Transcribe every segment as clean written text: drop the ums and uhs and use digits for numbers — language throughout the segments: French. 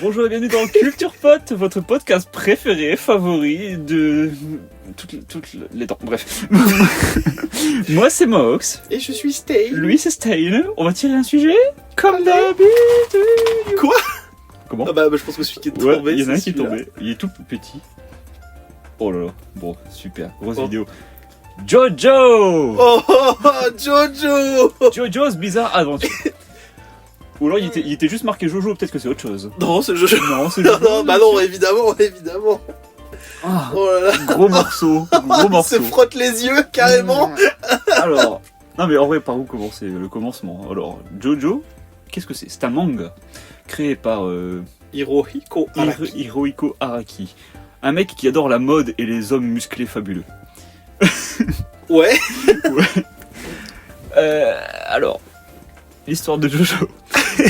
Bonjour et bienvenue dans Culture Pot, votre podcast préféré, favori de toutes les temps. Bref. Moi c'est Mox. Et je suis Stay. Lui c'est Stain. On va tirer un sujet comme d'habitude. Quoi? Comment? Ah bah je pense que celui qui est Ouais, tombé, il y en a un c'est qui est celui-là. tombé. Il est tout petit. Oh là là. Bon, super. Grosse vidéo. Jojo! Oh, oh, oh, Jojo! Jojo's Bizarre Adventure. Ou alors il était juste marqué Jojo, peut-être que c'est autre chose. Non, c'est Jojo. Non, c'est Non, Jojo. non, bah non, évidemment. Ah, Oh là là. gros morceau. Gros Il se morceau. frotte les yeux, carrément. Alors, non mais en vrai, par où commencer? Le commencement. Alors, Jojo, qu'est-ce que c'est? C'est un manga créé par Hirohiko Araki. Hirohiko Araki. Un mec qui adore la mode et les hommes musclés fabuleux. Ouais. Alors, l'histoire de Jojo,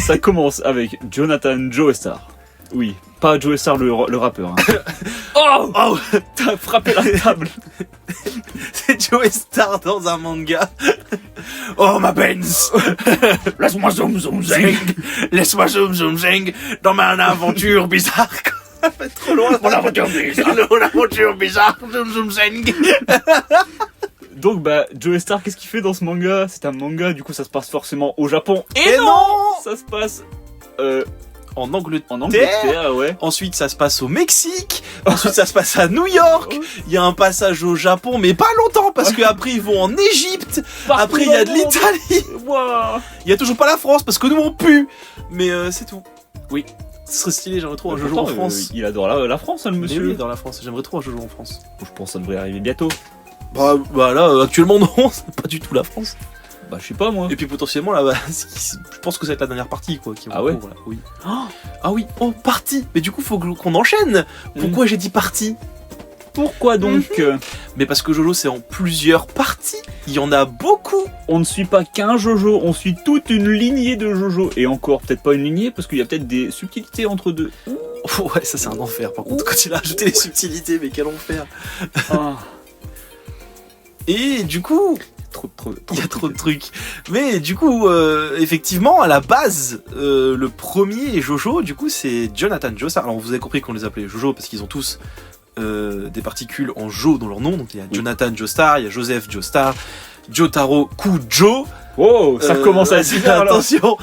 ça commence avec Jonathan Joestar. Oui, pas Joestar le rappeur. Hein. Oh, Oh, t'as frappé la table. c'est Joe Star dans un manga. Oh ma Benz. Laisse-moi zoom zoom zing. Laisse-moi zoom zoom zing dans ma aventure bizarre. Pas trop loin. Mon aventure bizarre. Mon aventure bizarre. Zoom zoom zing. Donc bah Joestar, qu'est-ce qu'il fait dans ce manga? C'est un manga, du coup ça se passe forcément au Japon. Et non, ça se passe en Angleterre. en Angleterre, ouais. Ensuite, ça se passe au Mexique. Ensuite, ça se passe à New York. Il y a un passage au Japon, mais pas longtemps, parce qu'après, ils vont en Égypte. Après, il y a de l'Italie. Wow. Il y a toujours pas la France, parce que nous, on pue. Mais c'est tout. Oui. Ce serait stylé, j'aimerais trop un Jojo en France. Il adore la France, hein, le Mais monsieur. oui, dans la France. J'aimerais trop un Jojo en France. Je pense que ça devrait arriver bientôt. Bah là, actuellement, non. C'est pas du tout la France. Bah je sais pas moi. Et puis, potentiellement, là, je pense que ça va être la dernière partie, quoi. Qui est en Ah ouais cours, là. Oui. Ah oui. Oh, partie. Mais du coup, faut qu'on enchaîne. Pourquoi j'ai dit partie? Pourquoi donc Mais parce que Jojo c'est en plusieurs parties, il y en a beaucoup. on ne suit pas qu'un Jojo, on suit toute une lignée de Jojo. Et encore, peut-être pas une lignée, parce qu'il y a peut-être des subtilités entre deux. Ouais, ça c'est un enfer par contre, quand il a ajouté les subtilités, mais quel enfer. Ah, Et du coup, trop. il y a trop de trucs. Mais du coup, effectivement, à la base, le premier Jojo, du coup, c'est Jonathan Joestar. Alors vous avez compris qu'on les appelait Jojo parce qu'ils ont tous des particules en Jo dans leur nom. Donc il y a Jonathan Joestar, il y a Joseph Joestar, Jotaro Kujo. Wow, ça commence à être super alors. Attention.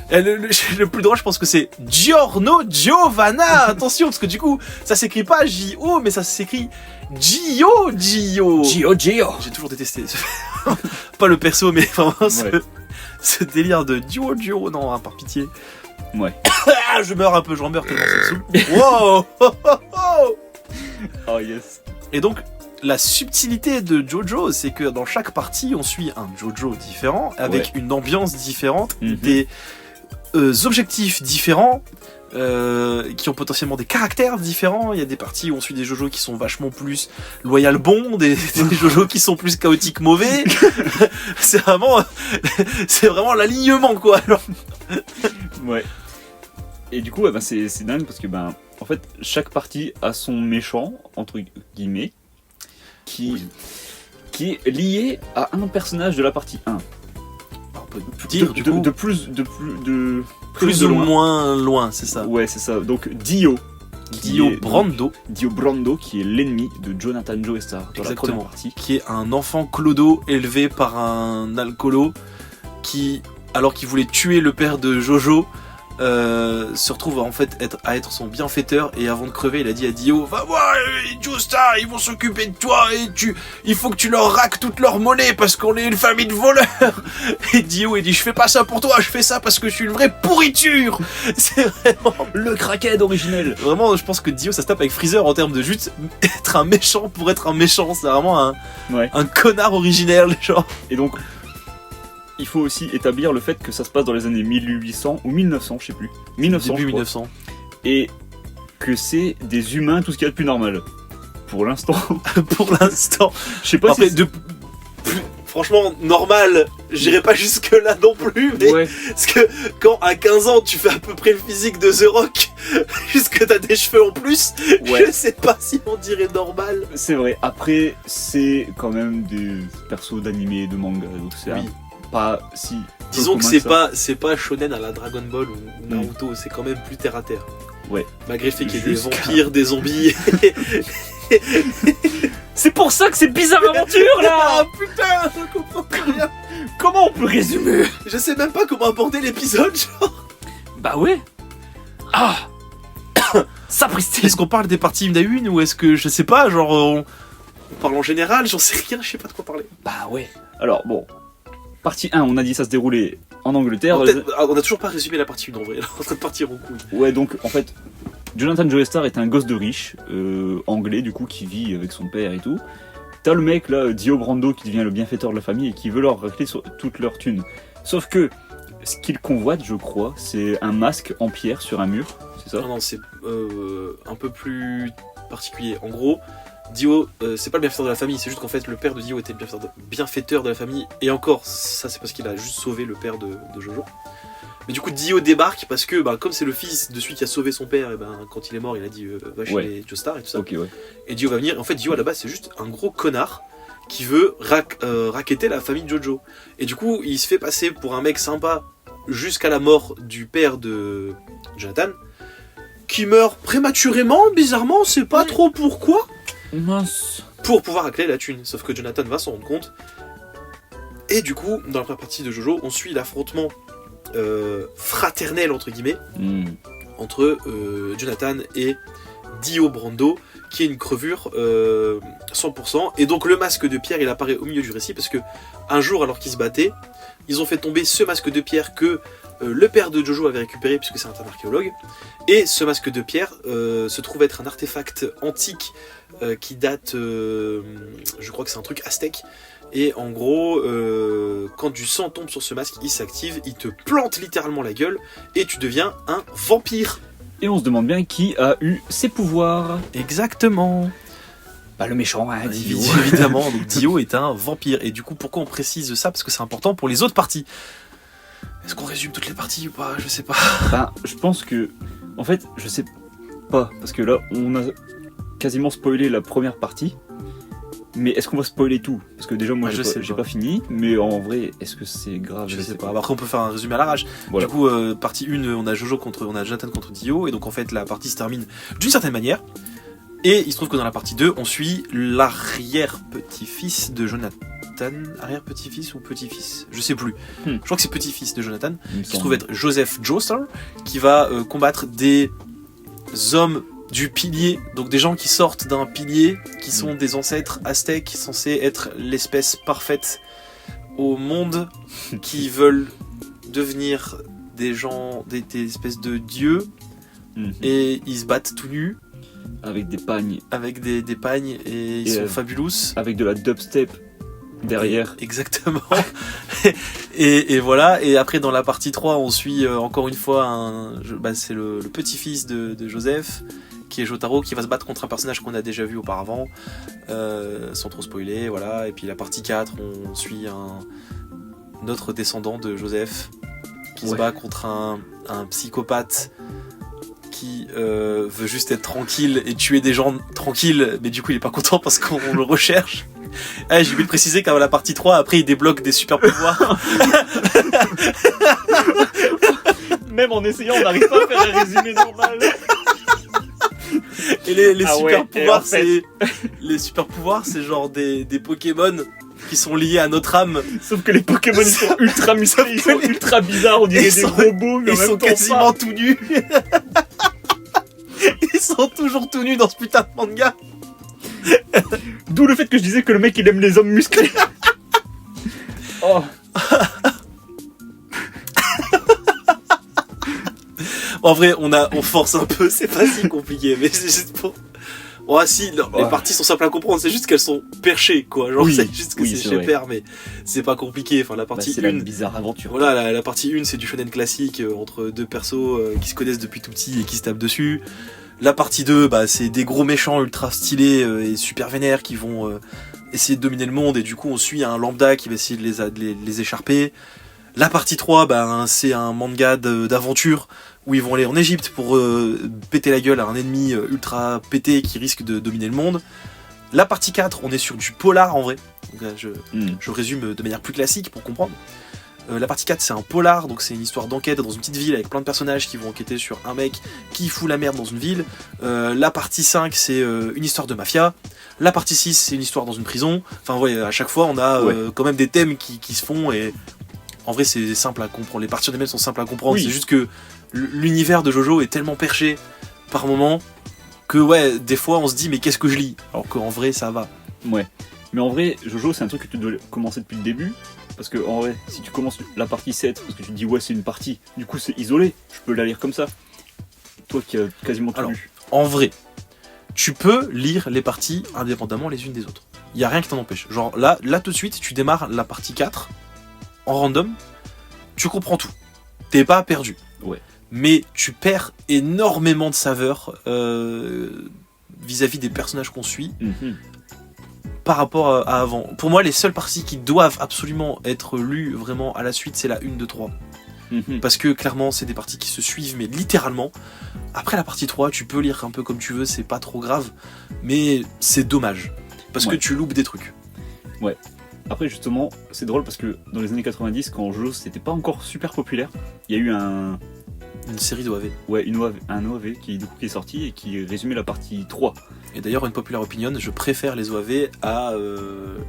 Et le plus drôle, je pense que c'est Giorno Giovanna. Attention, parce que du coup, ça s'écrit pas J-O, mais ça s'écrit Gio. Gio. J'ai toujours détesté. Pas le perso, mais vraiment ce délire de Gio. Non, hein, par pitié. Ouais. Ah, je meurs tellement c'est sous. Wow. Oh yes. Et donc, la subtilité de Jojo, c'est que dans chaque partie, on suit un Jojo différent, avec une ambiance différente, des objectifs différents, qui ont potentiellement des caractères différents. Il y a des parties où on suit des Jojo qui sont vachement plus loyal bons, des Jojo qui sont plus chaotiques mauvais. c'est vraiment l'alignement, quoi. Alors. Ouais. Et du coup, c'est dingue parce que en fait, chaque partie a son méchant entre guillemets qui est lié à un personnage de la partie 1. On peut dire De plus ou loin. moins loin, c'est ça. Ouais, c'est ça. Donc Dio Brando, qui est l'ennemi de Jonathan Joestar dans la première partie. Qui est un enfant clodo élevé par un alcoolo qui, alors qu'il voulait tuer le père de Jojo, se retrouve en fait à être son bienfaiteur, et avant de crever il a dit à Dio: va voir Joestar, ils vont s'occuper de toi et il faut que tu leur raques toute leur monnaie parce qu'on est une famille de voleurs. Et Dio il dit: je fais pas ça pour toi, je fais ça parce que je suis une vraie pourriture. C'est vraiment Le crackhead originel. Vraiment, je pense que Dio ça se tape avec Freezer en termes de juste être un méchant pour être un méchant. C'est vraiment un connard originel, genre. Et donc il faut aussi établir le fait que ça se passe dans les années 1800 ou 1900, je sais plus. 1900, Début je crois. 1900. Et que c'est des humains, tout ce qu'il y a de plus normal. Pour l'instant. Pour l'instant. Je sais pas Après, si... franchement, normal, j'irai pas jusque là non plus, mais Ouais. parce que quand à 15 ans tu fais à peu près le physique de The Rock, jusque t'as des cheveux en plus, Ouais. je sais pas si on dirait normal. C'est vrai. Après, c'est quand même des persos d'animé et de manga. Donc c'est Oui. pas si. Disons que commun c'est pas shonen à la Dragon Ball ou Naruto, c'est quand même plus terre à terre. Ouais. Malgré le fait qu'il y ait des vampires, des zombies. C'est pour ça que c'est Bizarre Aventure là. Ah putain, je comprends plus rien. Comment on peut résumer? Je sais même pas comment aborder l'épisode, genre. Bah ouais. Ah. Sapristi. Est-ce qu'on parle des parties une à une ou est-ce que je sais pas, genre on parle en général, j'en sais rien, je sais pas de quoi parler. Bah ouais. Alors bon. Partie 1, on a dit ça se déroulait en Angleterre. On a toujours pas résumé la partie 1 en vrai, là, on est en train de partir en couille. Ouais, donc en fait, Jonathan Joestar est un gosse de riche, anglais du coup, qui vit avec son père et tout. T'as le mec là, Dio Brando, qui devient le bienfaiteur de la famille et qui veut leur racler toute leur thune. Sauf que ce qu'il convoite, je crois, c'est un masque en pierre sur un mur, c'est ça? Non, c'est un peu plus particulier. En gros, Dio, c'est pas le bienfaiteur de la famille, c'est juste qu'en fait le père de Dio était le bienfaiteur de la famille, et encore, ça c'est parce qu'il a juste sauvé le père de Jojo. Mais du coup, Dio débarque parce que, comme c'est le fils de celui qui a sauvé son père, et quand il est mort, il a dit va chez Joestar et tout ça. Okay, ouais. Et Dio va venir. En fait, Dio à la base, c'est juste un gros connard qui veut racketter la famille de Jojo. Et du coup, il se fait passer pour un mec sympa jusqu'à la mort du père de Jonathan, qui meurt prématurément, bizarrement, on sait pas trop pourquoi. Mince. Pour pouvoir racler la thune. Sauf que Jonathan va s'en rendre compte. Et du coup, dans la première partie de Jojo, on suit l'affrontement fraternel entre guillemets entre Jonathan et Dio Brando, qui est une crevure 100%. Et donc le masque de pierre, il apparaît au milieu du récit parce que un jour, alors qu'ils se battaient, ils ont fait tomber ce masque de pierre que le père de Jojo avait récupéré puisque c'est un archéologue. Et ce masque de pierre se trouve être un artefact antique qui date, je crois que c'est un truc aztèque. Et en gros, quand du sang tombe sur ce masque, il s'active, il te plante littéralement la gueule et tu deviens un vampire. Et on se demande bien qui a eu ses pouvoirs. Exactement. Bah le méchant, hein, Dio. Évidemment, donc Dio est un vampire. Et du coup, pourquoi on précise ça? Parce que c'est important pour les autres parties. Est-ce qu'on résume toutes les parties ou pas? Je sais pas. Bah, je pense que... En fait, je sais pas. Parce que là, on a quasiment spoilé la première partie. Mais est-ce qu'on va spoiler tout? Parce que déjà, moi, j'ai pas fini. Mais en vrai, est-ce que c'est grave? Je sais pas. Après, on peut faire un résumé à l'arrache. Voilà. Du coup, partie 1, on a Jonathan contre Dio. Et donc, en fait, la partie se termine d'une certaine manière. Et il se trouve que dans la partie 2, on suit l'arrière-petit-fils de Jonathan. Arrière-petit-fils ou petit-fils? Je sais plus. Je crois que c'est petit-fils de Jonathan. Qui se trouve être Joseph Joestar. Qui va combattre des hommes du pilier, donc des gens qui sortent d'un pilier, qui sont des ancêtres aztèques censés être l'espèce parfaite au monde, qui veulent devenir des gens, des espèces de dieux, et ils se battent tout nus. Avec des pagnes. Avec des pagnes, et ils sont fabulous. Avec de la dubstep derrière. Exactement. et voilà, et après dans la partie 3, on suit encore une fois, c'est le petit-fils de Joseph, qui est Jotaro, qui va se battre contre un personnage qu'on a déjà vu auparavant, sans trop spoiler, voilà. Et puis la partie 4, on suit un autre descendant de Joseph, qui se bat contre un psychopathe qui veut juste être tranquille et tuer des gens tranquilles, mais du coup il est pas content parce qu'on le recherche. Ah, j'ai oublié de préciser qu'à la partie 3, après il débloque des super pouvoirs. Même en essayant, on n'arrive pas à faire un résumé normal. Et les super pouvoirs, les super pouvoirs, c'est genre des Pokémon qui sont liés à notre âme. Sauf que les Pokémon ils sont ultra musclés, ils sont ultra bizarres, on dirait des robots, mais ils sont quasiment tout nus. Ils sont toujours tout nus dans ce putain de manga. D'où le fait que je disais que le mec il aime les hommes musclés. Oh. En vrai, on force un peu, c'est pas si compliqué, mais c'est juste pour... Oh si, les parties sont simples à comprendre, c'est juste qu'elles sont perchées, quoi. Genre, c'est juste que c'est chez père, mais c'est pas compliqué. Enfin, la partie 1... c'est la bizarre aventure. Voilà, la partie 1, c'est du shonen classique, entre deux persos qui se connaissent depuis tout petit et qui se tapent dessus. La partie 2, c'est des gros méchants ultra stylés et super vénères qui vont essayer de dominer le monde, et du coup, on suit un lambda qui va essayer de les écharper. La partie 3, c'est un manga d'aventure où ils vont aller en Égypte pour péter la gueule à un ennemi ultra pété qui risque de dominer le monde. La partie 4, on est sur du polar en vrai. Donc là, je résume de manière plus classique pour comprendre. La partie 4 c'est un polar, donc c'est une histoire d'enquête dans une petite ville avec plein de personnages qui vont enquêter sur un mec qui fout la merde dans une ville. La partie 5 c'est une histoire de mafia. La partie 6 c'est une histoire dans une prison. Enfin ouais, à chaque fois on a quand même des thèmes qui se font et en vrai c'est simple à comprendre. Les parties en elles-mêmes sont simples à comprendre. Oui. C'est juste que l'univers de Jojo est tellement perché par moment que ouais, des fois on se dit mais qu'est-ce que je lis? Alors qu'en vrai ça va. Ouais. Mais en vrai, Jojo, c'est un truc que tu dois commencer depuis le début. Parce que en vrai, si tu commences la partie 7, parce que tu te dis ouais, c'est une partie, du coup c'est isolé, je peux la lire comme ça. Toi qui as quasiment tout lu. En vrai, tu peux lire les parties indépendamment les unes des autres. Il y a rien qui t'en empêche. Genre là tout de suite, tu démarres la partie 4 en random, tu comprends tout. T'es pas perdu. Ouais. Mais tu perds énormément de saveur vis-à-vis des personnages qu'on suit. Par rapport à avant. Pour moi, les seules parties qui doivent absolument être lues vraiment à la suite, c'est la 1, 2, 3. Parce que clairement, c'est des parties qui se suivent, mais littéralement. Après la partie 3, tu peux lire un peu comme tu veux, c'est pas trop grave, mais c'est dommage. Parce que tu loupes des trucs. Ouais. Après, justement, c'est drôle parce que dans les années 90, quand Jojo c'était pas encore super populaire, il y a eu une série d'OAV. Ouais, un OAV qui, du coup, qui est sorti et qui résumait la partie 3. Et d'ailleurs, une populaire opinion, je préfère les OAV à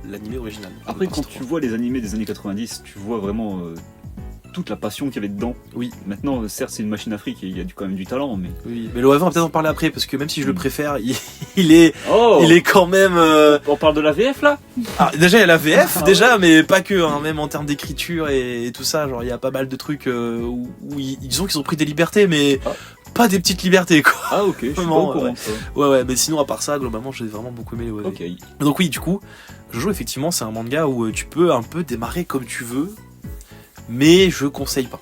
l'animé original. Après, quand tu vois les animés des années 90, tu vois vraiment toute la passion qu'il y avait dedans. Oui. Maintenant, certes, c'est une machine à fric et il y a quand même du talent, mais... Oui, mais l'OAV, on va peut-être en parler après, parce que même si je le préfère, il est quand même... On parle de la VF, là? Ah, déjà, il y a la VF, mais pas que, hein, même en termes d'écriture et tout ça, genre, il y a pas mal de trucs où disons qu'ils ont pris des libertés, mais... Pas des petites libertés, quoi. Ah ok, je suis pas au courant, ça. Ouais, mais sinon à part ça, globalement j'ai vraiment beaucoup aimé les OAV. Ok. Donc oui, du coup, Jojo effectivement c'est un manga où tu peux un peu démarrer comme tu veux, mais je conseille pas.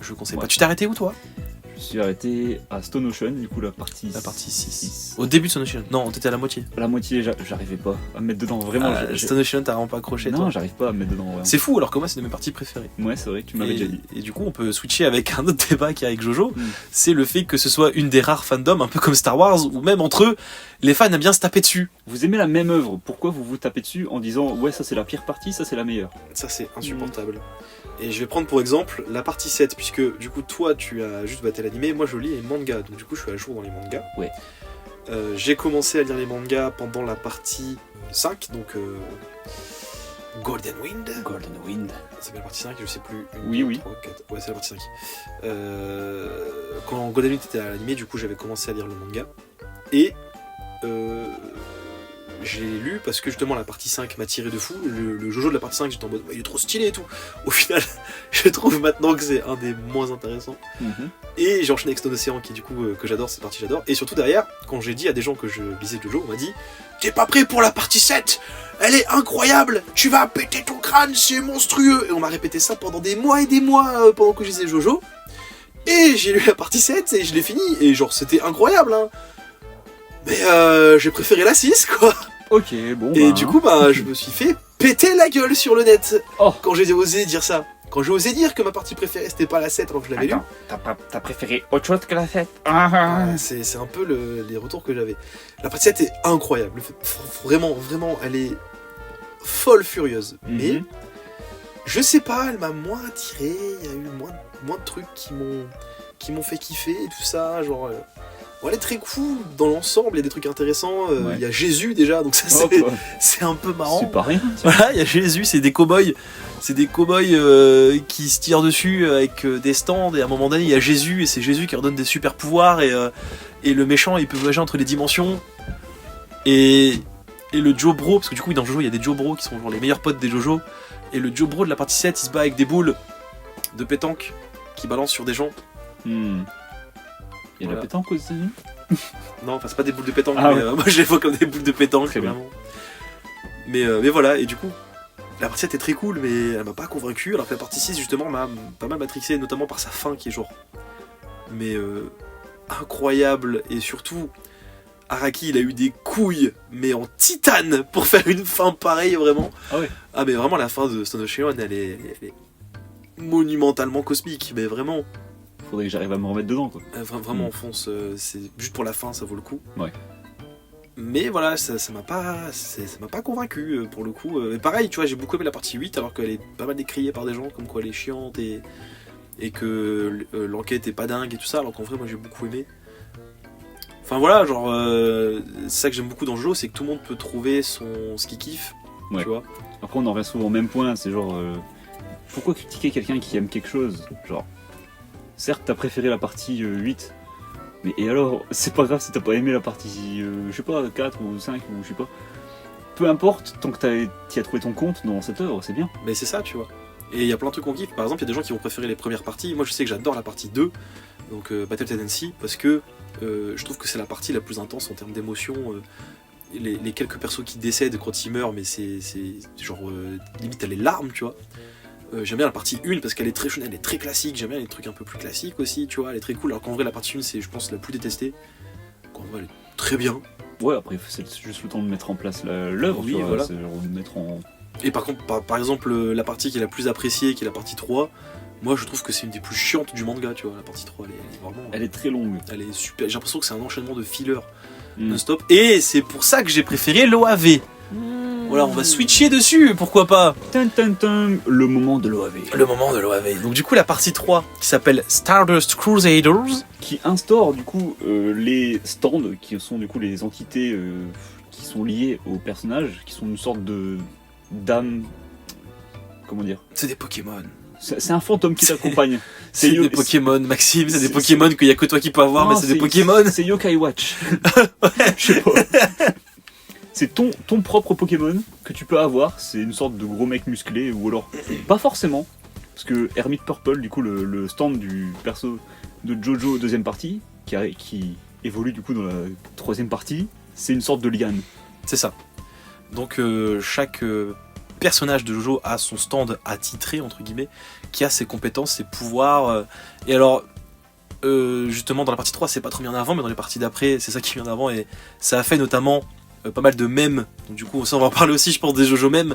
Je conseille pas. Tu t'es arrêté où toi? Je suis arrêté à Stone Ocean, du coup la partie 6. Au début de Stone Ocean. Non, t'étais à la moitié. La moitié, j'arrivais pas à me mettre dedans, vraiment. Stone Ocean, t'as vraiment pas accroché toi? Non, j'arrive pas à me mettre dedans. Vraiment. C'est fou, alors que moi c'est une de mes parties préférées. Ouais, c'est vrai que tu m'avais déjà dit. Et du coup, on peut switcher avec un autre débat qu'il y a avec Jojo. C'est le fait que ce soit une des rares fandoms, un peu comme Star Wars, où même entre eux, les fans aiment bien se taper dessus. Vous aimez la même œuvre, pourquoi vous vous tapez dessus en disant ouais, ça c'est la pire partie, ça c'est la meilleure? Ça c'est insupportable. Et je vais prendre pour exemple la partie 7, puisque du coup toi tu as juste battu l'animé, moi je lis les mangas, donc du coup je suis à jour dans les mangas. Ouais. J'ai commencé à lire les mangas pendant la partie 5, donc Golden Wind. C'est la partie 5, je sais plus. 2, 3, 4. Ouais, c'est la partie 5. Quand Golden Wind était à l'animé, du coup j'avais commencé à lire le manga. Et je l'ai lu parce que justement la partie 5 m'a tiré de fou. Le Jojo de la partie 5, j'étais en mode il est trop stylé et tout. Au final, je trouve maintenant que c'est un des moins intéressants. Et j'ai enchaîné avec Stone Ocean qui du coup que j'adore, cette partie j'adore. Et surtout derrière, quand j'ai dit à des gens que je lisais Jojo, on m'a dit t'es pas prêt pour la partie 7? Elle est incroyable, tu vas péter ton crâne, c'est monstrueux. Et on m'a répété ça pendant des mois et des mois pendant que je lisais Jojo. Et j'ai lu la partie 7 et je l'ai fini. Et genre c'était incroyable hein. Mais j'ai préféré la 6 quoi. Ok, bon. Et du coup, je me suis fait péter la gueule sur le net quand j'ai osé dire ça. Quand j'ai osé dire que ma partie préférée c'était pas la 7 alors que je l'avais lu. T'as préféré autre chose que la 7? C'est un peu les retours que j'avais. La partie 7 est incroyable. Vraiment, elle est folle furieuse. Mais je sais pas, elle m'a moins attiré. Il y a eu moins de trucs qui m'ont fait kiffer et tout ça. Genre. Elle est très cool dans l'ensemble, il y a des trucs intéressants, il y a Jésus déjà, donc ça c'est un peu marrant. C'est pas rien. Voilà, il y a Jésus, c'est des cow-boys qui se tirent dessus avec des stands, et à un moment donné il y a Jésus, et c'est Jésus qui leur donne des super pouvoirs, et le méchant il peut voyager entre les dimensions, et le Joe Bro, parce que du coup dans Jojo il y a des Joe Bro qui sont genre les meilleurs potes des Jojo, et le Joe Bro de la partie 7 il se bat avec des boules de pétanque qui balancent sur des gens. Il y a la pétanque aux États-Unis? Non, enfin c'est pas des boules de pétanque, mais moi je les vois comme des boules de pétanque. Très bien. Mais voilà, et du coup, la partie 7 est très cool, mais elle m'a pas convaincu, alors que la partie 6 justement m'a pas mal matrixé, notamment par sa fin qui est genre... Mais incroyable, et surtout, Araki il a eu des couilles, mais en titane, pour faire une fin pareille vraiment. Ah ouais. Ah mais vraiment la fin de Stone Ocean, elle est monumentalement cosmique, mais vraiment... Faudrait que j'arrive à me remettre dedans quoi. Vraiment on fonce, c'est juste pour la fin ça vaut le coup. Ouais. Mais voilà, ça m'a pas convaincu pour le coup. Et pareil, tu vois, j'ai beaucoup aimé la partie 8 alors qu'elle est pas mal décriée par des gens comme quoi elle est chiante et que l'enquête est pas dingue et tout ça, alors qu'en vrai moi j'ai beaucoup aimé. Enfin voilà, genre c'est ça que j'aime beaucoup dans le jeu, c'est que tout le monde peut trouver ce qu'il kiffe, Ouais. tu vois. Après, on en revient souvent au même point, c'est genre. Pourquoi critiquer quelqu'un qui aime quelque chose? Genre, certes, t'as préféré la partie 8, mais et alors, c'est pas grave si t'as pas aimé la partie, je sais pas, 4 ou 5 ou je sais pas. Peu importe, tant que t'y as trouvé ton compte dans cette œuvre, c'est bien. Mais c'est ça, tu vois. Et il y a plein de trucs qu'on kiffe. Par exemple, il y a des gens qui vont préférer les premières parties. Moi, je sais que j'adore la partie 2, donc Battle Tendency, parce que je trouve que c'est la partie la plus intense en termes d'émotion. Les quelques persos qui décèdent quand ils meurent, mais c'est genre limite t'as les larmes, tu vois. J'aime bien la partie 1 parce qu'elle est très elle est très classique. J'aime bien les trucs un peu plus classiques aussi, tu vois. Elle est très cool. Alors qu'en vrai, la partie 1, c'est, je pense, la plus détestée. Donc, en vrai, elle est très bien. Ouais, après, c'est juste le temps de mettre en place l'œuvre, Oui, tu vois, voilà. c'est genre de mettre en. Et par contre, par exemple, la partie qui est la plus appréciée, qui est la partie 3, moi je trouve que c'est une des plus chiantes du manga, tu vois. La partie 3, elle est vraiment. Elle est très longue. Elle est super. J'ai l'impression que c'est un enchaînement de fillers Mm. non-stop. Et c'est pour ça que j'ai préféré l'OAV. Voilà, on va switcher dessus, pourquoi pas. Tin, tin, tin, le moment de l'OAV. Le moment de l'OAV. Donc, du coup, la partie 3 qui s'appelle Stardust Crusaders. Qui instaure du coup les stands, qui sont du coup les entités qui sont liées aux personnages, qui sont une sorte de d'âme. Comment dire? C'est des Pokémon. C'est un fantôme qui t'accompagne. C'est des Pokémon, Maxime. C'est des Pokémon qu'il y a que toi qui peux avoir, Non, mais c'est des Pokémon. C'est Yokai Watch. Je sais pas. C'est ton propre Pokémon que tu peux avoir. C'est une sorte de gros mec musclé, ou alors pas forcément. Parce que Hermit Purple, du coup, le stand du perso de Jojo deuxième partie, qui évolue du coup dans la troisième partie, c'est une sorte de liane. C'est ça. Donc chaque personnage de Jojo a son stand attitré, entre guillemets, qui a ses compétences, ses pouvoirs. Et alors, justement, dans la partie 3, c'est pas trop mis en avant, mais dans les parties d'après, c'est ça qui est mis en avant. Et ça a fait notamment pas mal de mèmes. Donc du coup, ça, on va en parler aussi, je pense, des Jojo mèmes,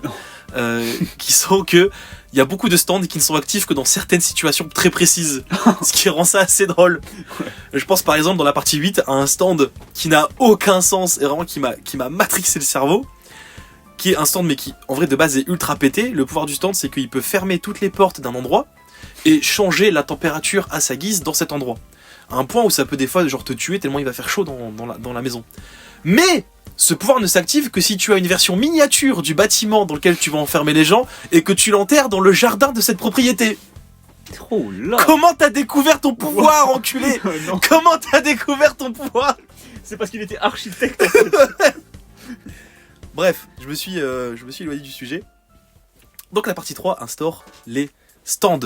qui sont que il y a beaucoup de stands qui ne sont actifs que dans certaines situations très précises, ce qui rend ça assez drôle. Je pense par exemple dans la partie 8 à un stand qui n'a aucun sens et vraiment qui m'a matrixé le cerveau, qui est un stand mais qui en vrai de base est ultra pété. Le pouvoir du stand, c'est qu'il peut fermer toutes les portes d'un endroit et changer la température à sa guise dans cet endroit. À un point où ça peut des fois genre te tuer tellement il va faire chaud dans la maison. Mais ce pouvoir ne s'active que si tu as une version miniature du bâtiment dans lequel tu vas enfermer les gens et que tu l'enterres dans le jardin de cette propriété. Oh là. Comment t'as découvert ton pouvoir, enculé? Non, Comment t'as découvert ton pouvoir? c'est parce qu'il était architecte. En fait. Bref, je me suis éloigné du sujet. Donc la partie 3 instaure les stands,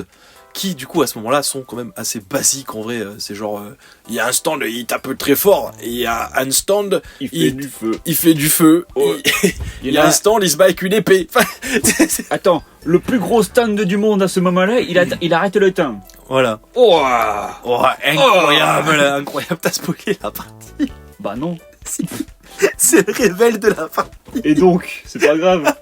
qui du coup à ce moment-là sont quand même assez basiques en vrai. C'est genre, il y a un stand, il tape très fort, et il y a un stand, Il fait du feu. il fait du feu, Ouais. il y a un stand, il se bat avec une épée. Enfin, Attends, le plus gros stand du monde à ce moment-là, il arrête le temps. voilà. Oh, Oh, incroyable, incroyable, t'as spoilé la partie. bah non. C'est le révèle de la fin. Et donc, c'est pas grave.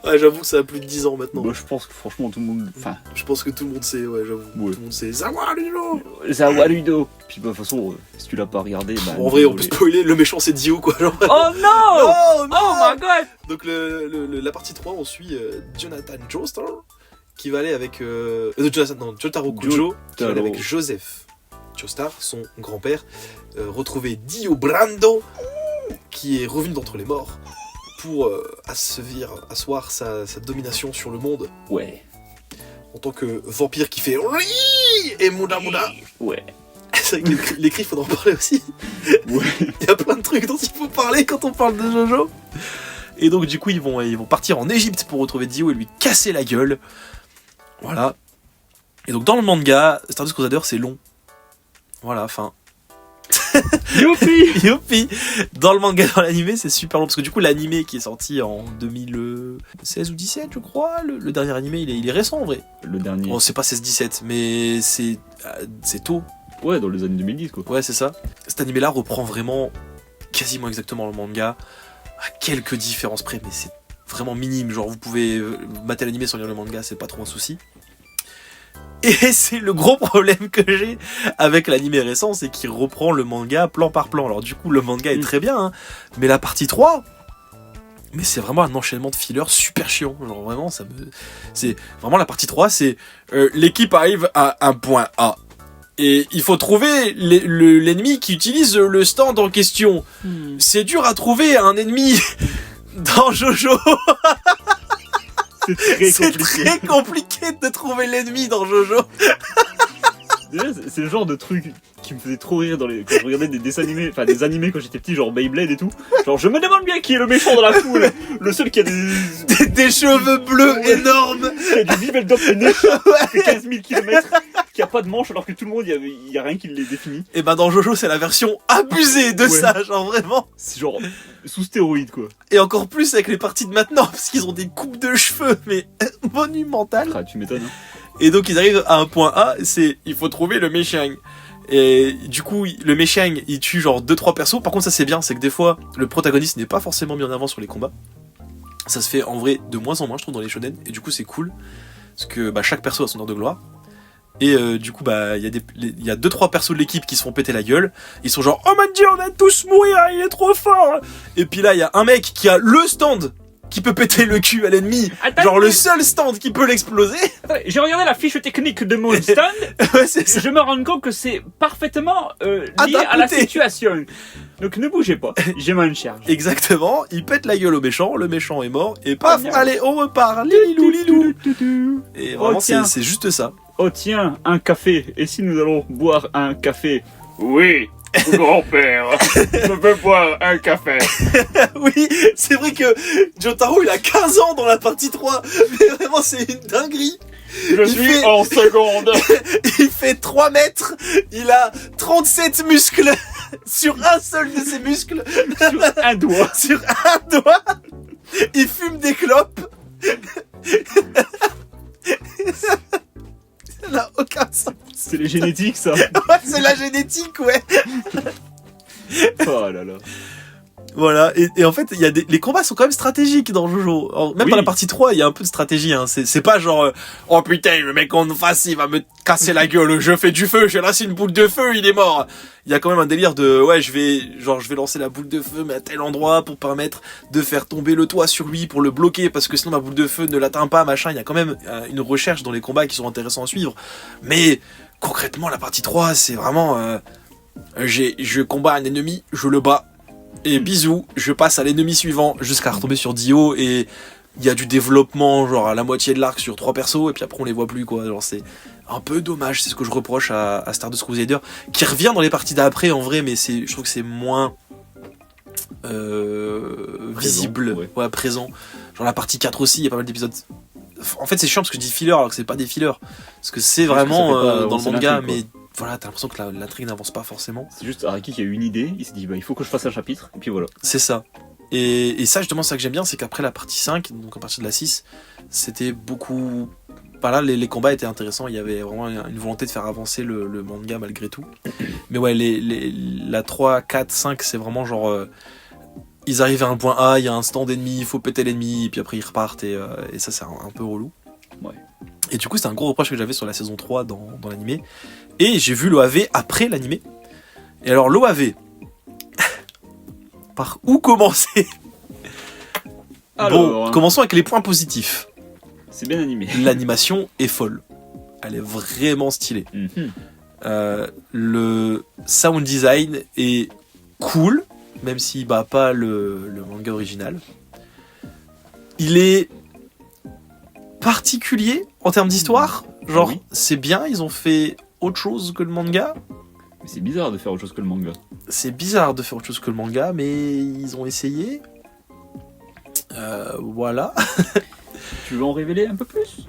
Ouais, j'avoue que ça a plus de 10 ans maintenant. Moi, je pense que franchement, tout le monde. Enfin, Je pense que tout le monde sait, ouais, j'avoue. Ouais. Tout le monde sait. Zawa, Lilo. Zawaludo. Puis, bah, de toute façon, si tu l'as pas regardé. Bah, En vrai, on peut désolé. spoiler, le méchant c'est Dio, quoi. Genre. Oh non! Oh, non. Oh my god! Donc, la partie 3, on suit Jonathan Joestar, qui va aller avec. Jotaro Kujo, qui va aller avec Joseph Joestar, son grand-père, retrouver Dio Brando, qui est revenu d'entre les morts, pour asseoir sa domination sur le monde Ouais. en tant que vampire qui fait oui et Mouda Mouda. Ouais. C'est vrai que les cris, faut en parler aussi. Ouais. Il y a plein de trucs dont il faut parler quand on parle de Jojo. Et donc du coup ils vont partir en Égypte pour retrouver Dio et lui casser la gueule. Voilà. Et donc dans le manga, Stardust Crusader c'est long. Voilà, fin. Youpi! Youpi. Dans le manga, dans l'animé, c'est super long parce que du coup l'animé qui est sorti en 2016 ou 17 je crois, le dernier animé il est récent en vrai. Le dernier. Bon c'est pas 16-17 mais c'est tôt. Ouais, dans les années 2010, quoi. Ouais c'est ça. Cet animé là reprend vraiment quasiment exactement le manga, à quelques différences près mais c'est vraiment minime. Genre vous pouvez mater l'animé sans lire le manga, c'est pas trop un souci. Et c'est le gros problème que j'ai avec l'anime récent, c'est qu'il reprend le manga plan par plan. Alors du coup, le manga est très bien, hein, mais la partie 3, mais c'est vraiment un enchaînement de fillers super chiant. Genre vraiment, c'est vraiment la partie 3, c'est l'équipe arrive à un point A. Et il faut trouver l'ennemi qui utilise le stand en question. C'est dur à trouver un ennemi dans Jojo. C'est très compliqué de trouver l'ennemi dans Jojo. Déjà, c'est le genre de truc qui me faisait trop rire quand je regardais des dessins animés, enfin des animés quand j'étais petit, genre Beyblade et tout. Genre, je me demande bien qui est le méchant dans la foule. Le seul qui a des cheveux bleus énormes. Qui a du Vivel Dop et nez, qui fait 15 000 km, qui a pas de manche alors que tout le monde, il y a rien qui les définit. Et ben dans Jojo, c'est la version abusée de ça, genre vraiment. C'est genre sous stéroïde quoi. Et encore plus avec les parties de maintenant, parce qu'ils ont des coupes de cheveux, mais monumentales. Ah, tu m'étonnes. Hein. Et donc ils arrivent à un point A, il faut trouver le méchant. Et du coup, le méchant, il tue genre 2-3 persos. Par contre, ça c'est bien, c'est que des fois, le protagoniste n'est pas forcément mis en avant sur les combats. Ça se fait en vrai de moins en moins, je trouve, dans les shonen. Et du coup, c'est cool. Parce que chaque perso a son heure de gloire. Et du coup, il y a 2-3 persos de l'équipe qui se font péter la gueule. Ils sont genre, oh mon dieu, on va tous mourir, il est trop fort. Et puis là, il y a un mec qui a le stand qui peut péter le cul à l'ennemi. Attends, genre le seul stand qui peut l'exploser. J'ai regardé la fiche technique de mon stand. Ouais, c'est ça. Je me rends compte que c'est parfaitement lié Adapté. à la situation. Donc ne bougez pas, j'ai ma charge. Exactement, il pète la gueule au méchant, le méchant est mort, et paf, allez, on repart, lililou, lilou. Et vraiment, c'est juste ça. Oh tiens, un café, et si nous allons boire un café? Oui, grand-père, je veux boire un café. Oui, c'est vrai que Jotaro, il a 15 ans dans la partie 3, mais vraiment, c'est une dinguerie. Je suis en seconde. Il fait 3 mètres, il a 37 muscles sur un seul de ses muscles. Sur un doigt. Sur un doigt. Il fume des clopes. Ça n'a aucun sens. C'est les génétiques, ça. Ouais, c'est la génétique, ouais. Oh là là. Voilà, et en fait, les combats sont quand même stratégiques dans Jojo. Alors, même dans la partie 3, il y a un peu de stratégie. Hein. C'est pas genre, oh putain, le mec en face, il va me casser la gueule, je fais du feu, j'ai lancé une boule de feu, il est mort. Il y a quand même un délire de, ouais, je vais lancer la boule de feu, mais à tel endroit, pour permettre de faire tomber le toit sur lui, pour le bloquer, parce que sinon ma boule de feu ne l'atteint pas, machin. Il y a quand même une recherche dans les combats qui sont intéressants à suivre. Mais, concrètement, la partie 3, c'est vraiment, je combats un ennemi, je le bats. Et bisous, je passe à l'ennemi suivant jusqu'à retomber sur Dio, et il y a du développement genre à la moitié de l'arc sur 3 persos et puis après on les voit plus quoi. Genre c'est un peu dommage, c'est ce que je reproche à Stardust Crusader qui revient dans les parties d'après en vrai, mais je trouve que c'est moins visible, ouais, présent. Genre la partie 4 aussi, il y a pas mal d'épisodes. En fait c'est chiant parce que je dis filler alors que c'est pas des fillers, parce que c'est vraiment dans le manga, mais voilà, t'as l'impression que l'intrigue n'avance pas forcément. C'est juste Araki qui a eu une idée, il s'est dit il faut que je fasse un chapitre, et puis voilà. C'est ça. Et ça justement, ça que j'aime bien, c'est qu'après la partie 5, donc à partir de la 6, c'était beaucoup... Là, les combats étaient intéressants, il y avait vraiment une volonté de faire avancer le manga malgré tout. Mais ouais, la 3, 4, 5, c'est vraiment genre... ils arrivent à un point A, il y a un stand ennemi, il faut péter l'ennemi, et puis après ils repartent, et ça c'est un peu relou. Ouais. Et du coup, c'est un gros reproche que j'avais sur la saison 3 dans l'animé. Et j'ai vu l'OAV après l'animé. Et alors l'OAV... Par où commencer? Alors, bon, commençons avec les points positifs. C'est bien animé. L'animation est folle. Elle est vraiment stylée. Le sound design est cool, même s'il bat pas le manga original. Il est particulier en termes d'histoire. Genre, oui. C'est bien, ils ont fait autre chose que le manga. Mais c'est bizarre de faire autre chose que le manga. C'est bizarre de faire autre chose que le manga, mais ils ont essayé. Voilà. Tu veux en révéler un peu plus?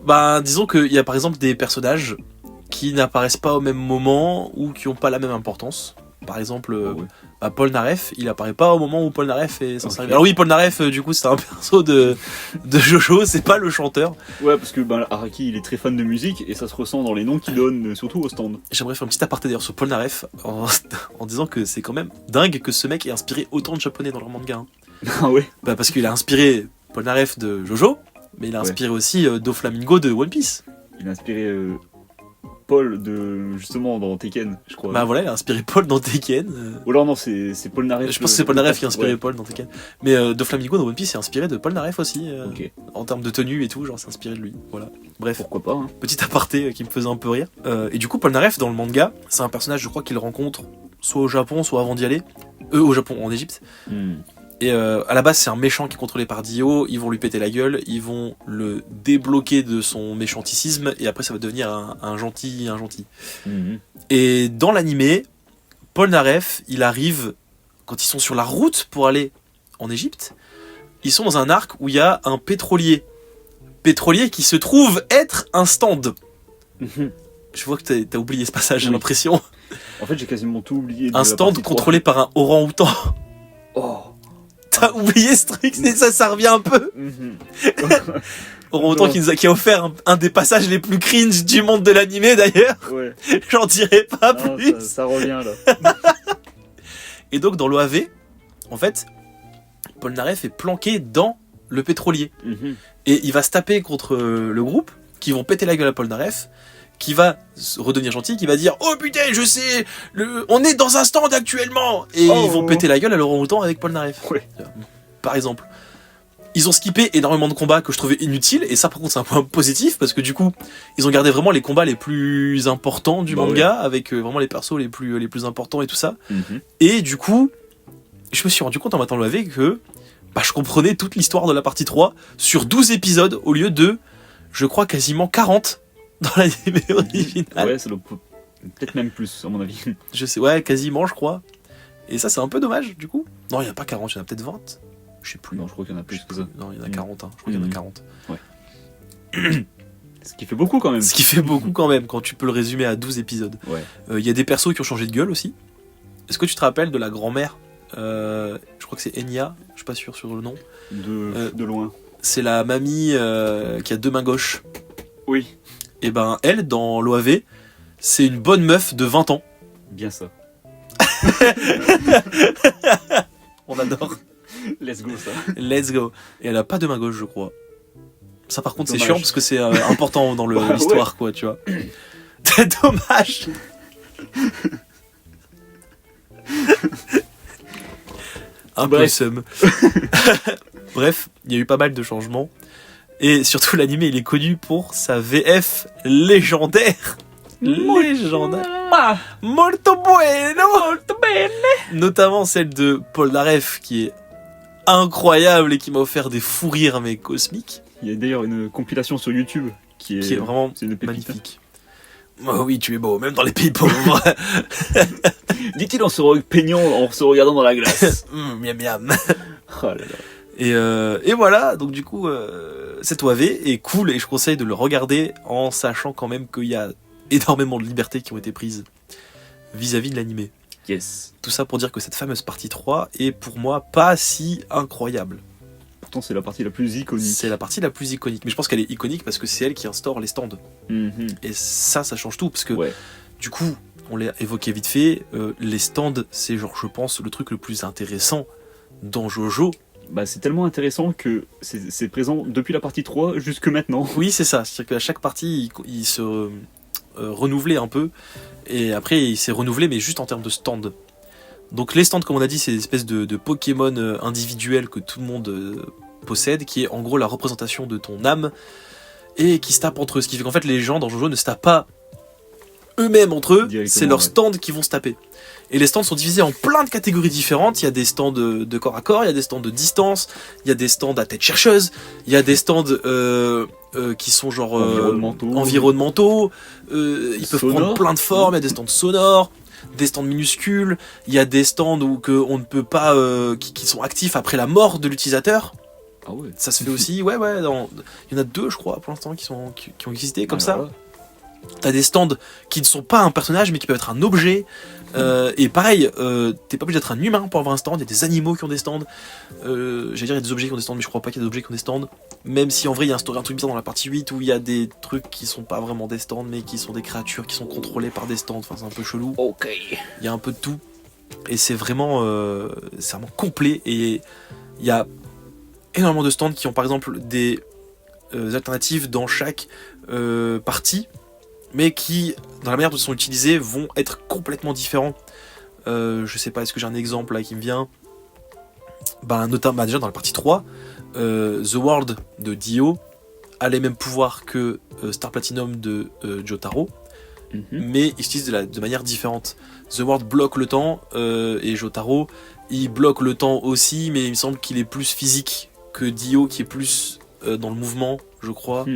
Bah, disons qu'il y a par exemple des personnages qui n'apparaissent pas au même moment ou qui n'ont pas la même importance. Par exemple, Paul Naref, il apparaît pas au moment où Paul Naref est censé arriver. Alors oui, Paul Naref, du coup, c'est un perso de Jojo, c'est pas le chanteur. Ouais, parce que Araki, il est très fan de musique et ça se ressent dans les noms qu'il donne, surtout au stand. J'aimerais faire un petit aparté d'ailleurs sur Paul Naref en disant que c'est quand même dingue que ce mec ait inspiré autant de japonais dans leur manga. Hein. Ah ouais. Bah parce qu'il a inspiré Paul Naref de Jojo, mais il a inspiré aussi Doflamingo de One Piece. Il a inspiré Paul de justement dans Tekken, je crois. Bah voilà, il a inspiré Paul dans Tekken. Ou alors non, c'est Polnareff. Je pense que c'est Polnareff qui a inspiré Ouais. Paul dans Tekken. Mais Doflamingo dans One Piece est inspiré de Polnareff aussi. Ok. En termes de tenue et tout, genre c'est inspiré de lui. Voilà. Bref, Pourquoi pas, hein. petit aparté qui me faisait un peu rire. Et du coup, Polnareff dans le manga, c'est un personnage, je crois, qu'il rencontre soit au Japon, soit avant d'y aller. Au Japon, en Égypte. Hmm. Et à la base, c'est un méchant qui est contrôlé par Dio. Ils vont lui péter la gueule, ils vont le débloquer de son méchanticisme, et après, ça va devenir un gentil. Mhm. Et dans l'animé, Polnareff, il arrive quand ils sont sur la route pour aller en Égypte. Ils sont dans un arc où il y a un pétrolier qui se trouve être un stand. Mhm. Je vois que t'as oublié ce passage, j'ai Oui. l'impression. En fait, j'ai quasiment tout oublié. de Un la stand partie 3. contrôlé par un orang-outan. Oh. T'as oublié ce truc, c'est ça revient un peu. Mhm. Orang-outan Non. qui a offert un des passages les plus cringe du monde de l'animé d'ailleurs. Ouais. J'en dirai pas Non, plus. ça revient là. Et donc dans l'OAV, en fait, Polnareff est planqué dans le pétrolier. Mhm. Et il va se taper contre le groupe, qui vont péter la gueule à Polnareff, qui va redevenir gentil, qui va dire « Oh putain, je sais, on est dans un stand actuellement !» Et Oh. ils vont péter la gueule à l'orang-outan avec Polnareff. Ouais. Par exemple. Ils ont skippé énormément de combats que je trouvais inutiles, et ça par contre c'est un point positif, parce que du coup, ils ont gardé vraiment les combats les plus importants du Bah manga, avec vraiment les persos les plus importants et tout ça. Mhm. Et du coup, je me suis rendu compte en matant le AV que je comprenais toute l'histoire de la partie 3 sur 12 épisodes au lieu de, je crois, quasiment 40 dans l'anime original. Ouais, ça doit peut-être même plus, à mon avis. Je sais, ouais, quasiment, je crois. Et ça, c'est un peu dommage, du coup. Non, il n'y en a pas 40, il y en a peut-être 20. Je sais plus. Non, je crois qu'il y en a plus que ça. Non, il y en a 40, hein. Je crois qu'il y en a 40. Ce qui fait beaucoup quand même. Ce qui fait beaucoup quand même, quand tu peux le résumer à 12 épisodes. Ouais. Il y a des persos qui ont changé de gueule aussi. Est-ce que tu te rappelles de la grand-mère je crois que c'est Enya, je suis pas sûr sur le nom. De loin. C'est la mamie qui a deux mains gauches. Oui. Et ben elle, dans l'OAV, c'est une bonne meuf de 20 ans. Bien ça. On adore. Let's go ça. Let's go. Et elle a pas de main gauche, je crois. Ça par contre c'est Dommage. chiant parce que c'est important dans Ouais. l'histoire, quoi, tu vois. C'est dommage. Un peu Bref. seum. Bref, il y a eu pas mal de changements. Et surtout, l'anime, il est connu pour sa VF légendaire. Légendaire. Molto bueno. Notamment celle de Polnareff, qui est incroyable et qui m'a offert des fous rires, mais cosmiques. Il y a d'ailleurs une compilation sur YouTube qui Qui est vraiment c'est une pépite. magnifique. Oh oui, tu es beau, même dans les pays pauvres. Dit-il en se peignant, en se regardant dans la glace. Miam miam. Oh là là. Et voilà, donc du coup, cet OAV est cool et je conseille de le regarder en sachant quand même qu'il y a énormément de libertés qui ont été prises vis-à-vis de l'animé. Yes. Tout ça pour dire que cette fameuse partie 3 est pour moi pas si incroyable. Pourtant, c'est la partie la plus iconique. C'est la partie la plus iconique, mais je pense qu'elle est iconique parce que c'est elle qui instaure les stands. Mhm. Et ça change tout, parce que Ouais. du coup, on l'a évoqué vite fait, les stands, c'est genre, je pense, le truc le plus intéressant dans Jojo. Bah, c'est tellement intéressant que c'est présent depuis la partie 3 jusque maintenant. Oui, c'est ça, c'est-à-dire qu'à chaque partie, il se renouvelait un peu, et après, il s'est renouvelé, mais juste en termes de stands. Donc les stands, comme on a dit, c'est des espèces de Pokémon individuels que tout le monde possède, qui est en gros la représentation de ton âme, et qui se tapent entre eux. Ce qui fait qu'en fait, les gens dans Jojo ne se tapent pas eux-mêmes entre eux, Directement, c'est leurs ouais. stands qui vont se taper. Et les stands sont divisés en plein de catégories différentes. Il y a des stands de corps à corps, il y a des stands de distance, il y a des stands à tête chercheuse, il y a des stands qui sont genre environnementaux. Ils peuvent Sonores. prendre plein de formes. Il y a des stands sonores, des stands minuscules. Il y a des stands où on ne peut pas, qui sont actifs après la mort de l'utilisateur. Ah ouais. Ça se fait aussi. Ouais. Il y en a 2, je crois, pour l'instant, qui ont existé comme ça. Voilà. T'as des stands qui ne sont pas un personnage mais qui peuvent être un objet. Et pareil, t'es pas obligé d'être un humain pour avoir un stand. Il y a des animaux qui ont des stands. J'allais dire il y a des objets qui ont des stands, mais je crois pas qu'il y a des objets qui ont des stands. Même si en vrai il y a un truc bizarre dans la partie 8 où il y a des trucs qui sont pas vraiment des stands mais qui sont des créatures qui sont contrôlées par des stands. Enfin c'est un peu chelou. Ok. Il y a un peu de tout. Et c'est vraiment complet. Et il y a énormément de stands qui ont par exemple des alternatives dans chaque partie, mais qui dans la manière dont ils sont utilisés, vont être complètement différents. Je sais pas, est-ce que j'ai un exemple là qui me vient? Notamment déjà dans la partie 3, The World de Dio a les mêmes pouvoirs que Star Platinum de Jotaro, mais ils s'utilisent de manière différente. The World bloque le temps et Jotaro il bloque le temps aussi, mais il me semble qu'il est plus physique que Dio qui est plus dans le mouvement, je crois.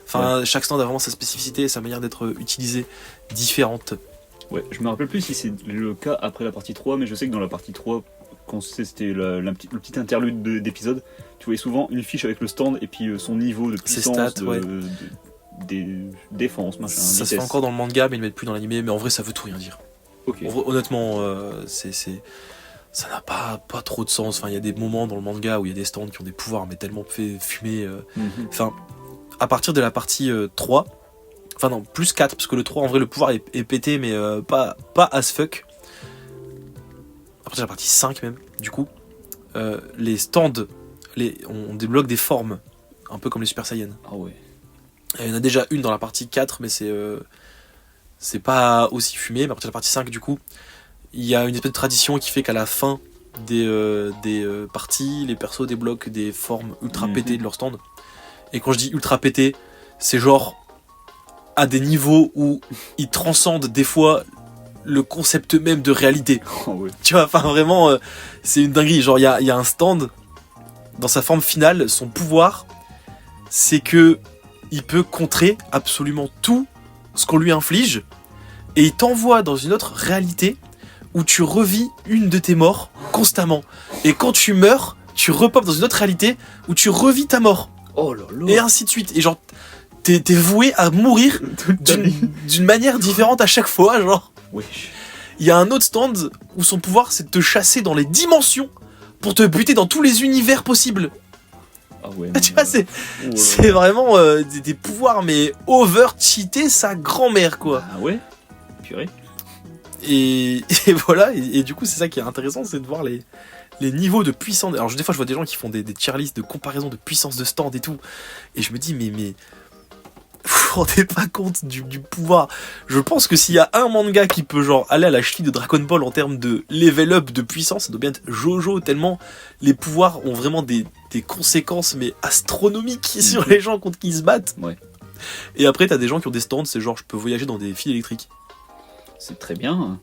Enfin, chaque stand a vraiment sa spécificité et sa manière d'être utilisé différente. Ouais, je me rappelle plus si c'est le cas après la partie 3, mais je sais que dans la partie 3, quand c'était le petit interlude d'épisode, tu voyais souvent une fiche avec le stand et puis son niveau de puissance, stats, des défenses, machin. Ça se fait encore dans le manga, mais ils le mettent plus dans l'animé, mais en vrai ça veut tout rien dire. Okay. Honnêtement, ça n'a pas trop de sens. Enfin, il y a des moments dans le manga où il y a des stands qui ont des pouvoirs, mais tellement fait fumer. Enfin, à partir de la partie 3, enfin non, plus 4, parce que le 3, en vrai, le pouvoir est pété, mais pas as fuck. À partir de la partie 5 même, du coup, les stands, on débloque des formes, un peu comme les Super Saiyan. Ah ouais. Il y en a déjà une dans la partie 4, mais c'est pas aussi fumé. Mais à partir de la partie 5, du coup, il y a une espèce de tradition qui fait qu'à la fin des parties, les persos débloquent des formes ultra pétées de leur stand. Et quand je dis ultra pété, c'est genre à des niveaux où ils transcendent des fois le concept même de réalité. Oh ouais. Tu vois, enfin vraiment, c'est une dinguerie. Genre, il y a un stand, dans sa forme finale, son pouvoir, c'est que il peut contrer absolument tout ce qu'on lui inflige, et il t'envoie dans une autre réalité où tu revis une de tes morts constamment. Et quand tu meurs, tu repopes dans une autre réalité où tu revis ta mort. Oh là là. Et ainsi de suite. Et genre, t'es voué à mourir d'une manière différente à chaque fois, genre. Oui. Il y a un autre stand où son pouvoir, c'est de te chasser dans les dimensions pour te buter dans tous les univers possibles. Ah ouais. Tu vois, c'est vraiment des pouvoirs, mais over-cheatés sa grand-mère, quoi. Ah ouais. Purée. Et voilà, et du coup, c'est ça qui est intéressant, c'est de voir les niveaux de puissance. Alors, des fois, je vois des gens qui font des tier lists de comparaison de puissance de stand et tout. Et je me dis, mais vous vous rendez pas compte du pouvoir. Je pense que s'il y a un manga qui peut genre aller à la cheville de Dragon Ball en termes de level up de puissance, ça doit bien être Jojo, tellement les pouvoirs ont vraiment des conséquences mais astronomiques sur les gens contre qui ils se battent. Ouais. Et après, t'as des gens qui ont des stands, c'est genre je peux voyager dans des fils électriques. C'est très bien.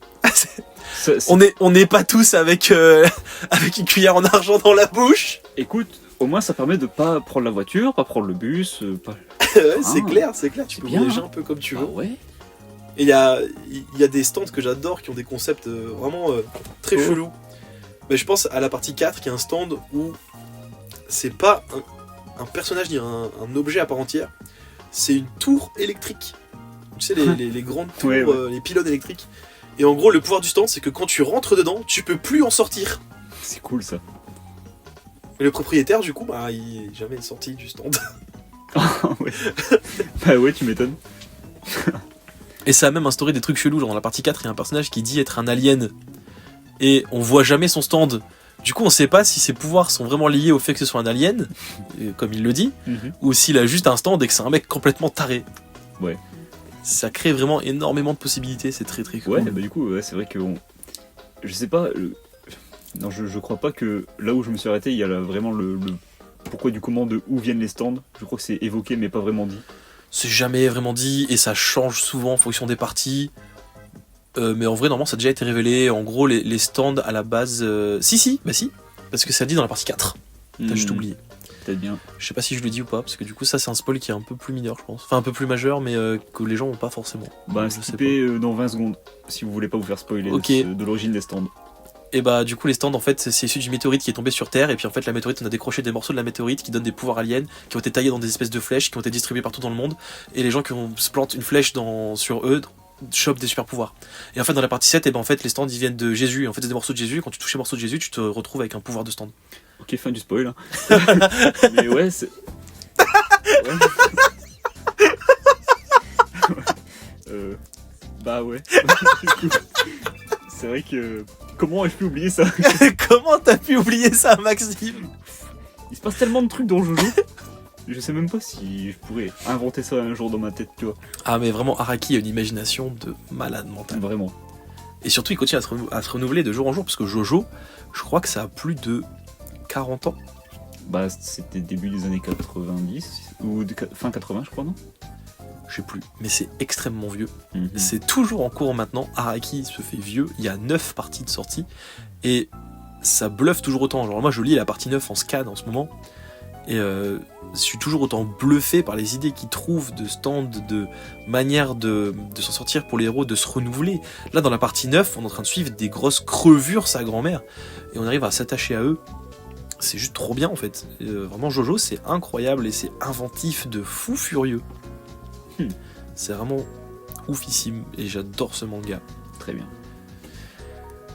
On n'est pas tous avec une cuillère en argent dans la bouche. Écoute, au moins ça permet de pas prendre la voiture, pas prendre le bus, pas... c'est clair, tu peux bien, voyager un peu comme tu veux. Ah ouais. Et il y a des stands que j'adore qui ont des concepts vraiment très chelous. Mais je pense à la partie 4 qui est un stand où c'est pas un personnage ni un objet à part entière, c'est une tour électrique. Tu sais, les grandes tours, ouais. Les pylônes électriques. Et en gros, le pouvoir du stand, c'est que quand tu rentres dedans, tu peux plus en sortir. C'est cool ça. Et le propriétaire, du coup, il est jamais sorti du stand. Ouais. Bah ouais, tu m'étonnes. Et ça a même instauré des trucs chelous. Genre dans la partie 4, il y a un personnage qui dit être un alien. Et on voit jamais son stand. Du coup, on sait pas si ses pouvoirs sont vraiment liés au fait que ce soit un alien, comme il le dit, ou s'il a juste un stand et que c'est un mec complètement taré. Ouais. Ça crée vraiment énormément de possibilités, c'est très très cool. Ouais, bah du coup, c'est vrai que je sais pas. Non, je crois pas que là où je me suis arrêté, il y a vraiment le pourquoi du comment de où viennent les stands. Je crois que c'est évoqué, mais pas vraiment dit. C'est jamais vraiment dit et ça change souvent en fonction des parties. Mais en vrai, normalement, ça a déjà été révélé. En gros, les stands à la base. Si, parce que ça le dit dans la partie 4. T'as juste oublié. Peut-être bien. Je sais pas si je le dis ou pas, parce que du coup, ça, c'est un spoil qui est un peu plus mineur, je pense. Enfin, un peu plus majeur, mais que les gens ont pas forcément. Bah, skippez dans 20 secondes si vous voulez pas vous faire spoiler de l'origine des stands. Et bah, du coup, les stands, en fait, c'est issu du météorite qui est tombé sur Terre. Et puis, en fait, la météorite, on a décroché des morceaux de la météorite qui donnent des pouvoirs aliens, qui ont été taillés dans des espèces de flèches, qui ont été distribués partout dans le monde. Et les gens qui se plantent une flèche sur eux chopent des super pouvoirs. Et en fait, dans la partie 7, et ben, en fait, les stands ils viennent de Jésus. En fait, c'est des morceaux de Jésus. Et quand tu touches les morceaux de Jésus, tu te retrouves avec un pouvoir de stand. Ok, fin du spoil. Hein. Mais ouais, c'est. Ouais. Bah ouais. C'est vrai que. Comment ai-je pu oublier ça? Comment t'as pu oublier ça, Maxime? Il se passe tellement de trucs dans Jojo. je sais même pas si je pourrais inventer ça un jour dans ma tête, tu vois. Ah mais vraiment, Araki a une imagination de malade mental. Vraiment. Et surtout, il continue à se renouveler de jour en jour, parce que Jojo, je crois que ça a plus de 40 ans. Bah, c'était début des années 90, ou fin 80, je crois, non? Je sais plus, mais c'est extrêmement vieux. Mhm. C'est toujours en cours maintenant. Araki se fait vieux. Il y a 9 parties de sortie. Et ça bluffe toujours autant. Genre, moi, je lis la partie 9 en scan en ce moment. Et je suis toujours autant bluffé par les idées qu'ils trouvent de stands, de manières de s'en sortir pour les héros, de se renouveler. Là, dans la partie 9, on est en train de suivre des grosses crevures, sa grand-mère. Et on arrive à s'attacher à eux. C'est juste trop bien, en fait. Vraiment, Jojo, c'est incroyable et c'est inventif de fou furieux. C'est vraiment oufissime et j'adore ce manga. Très bien.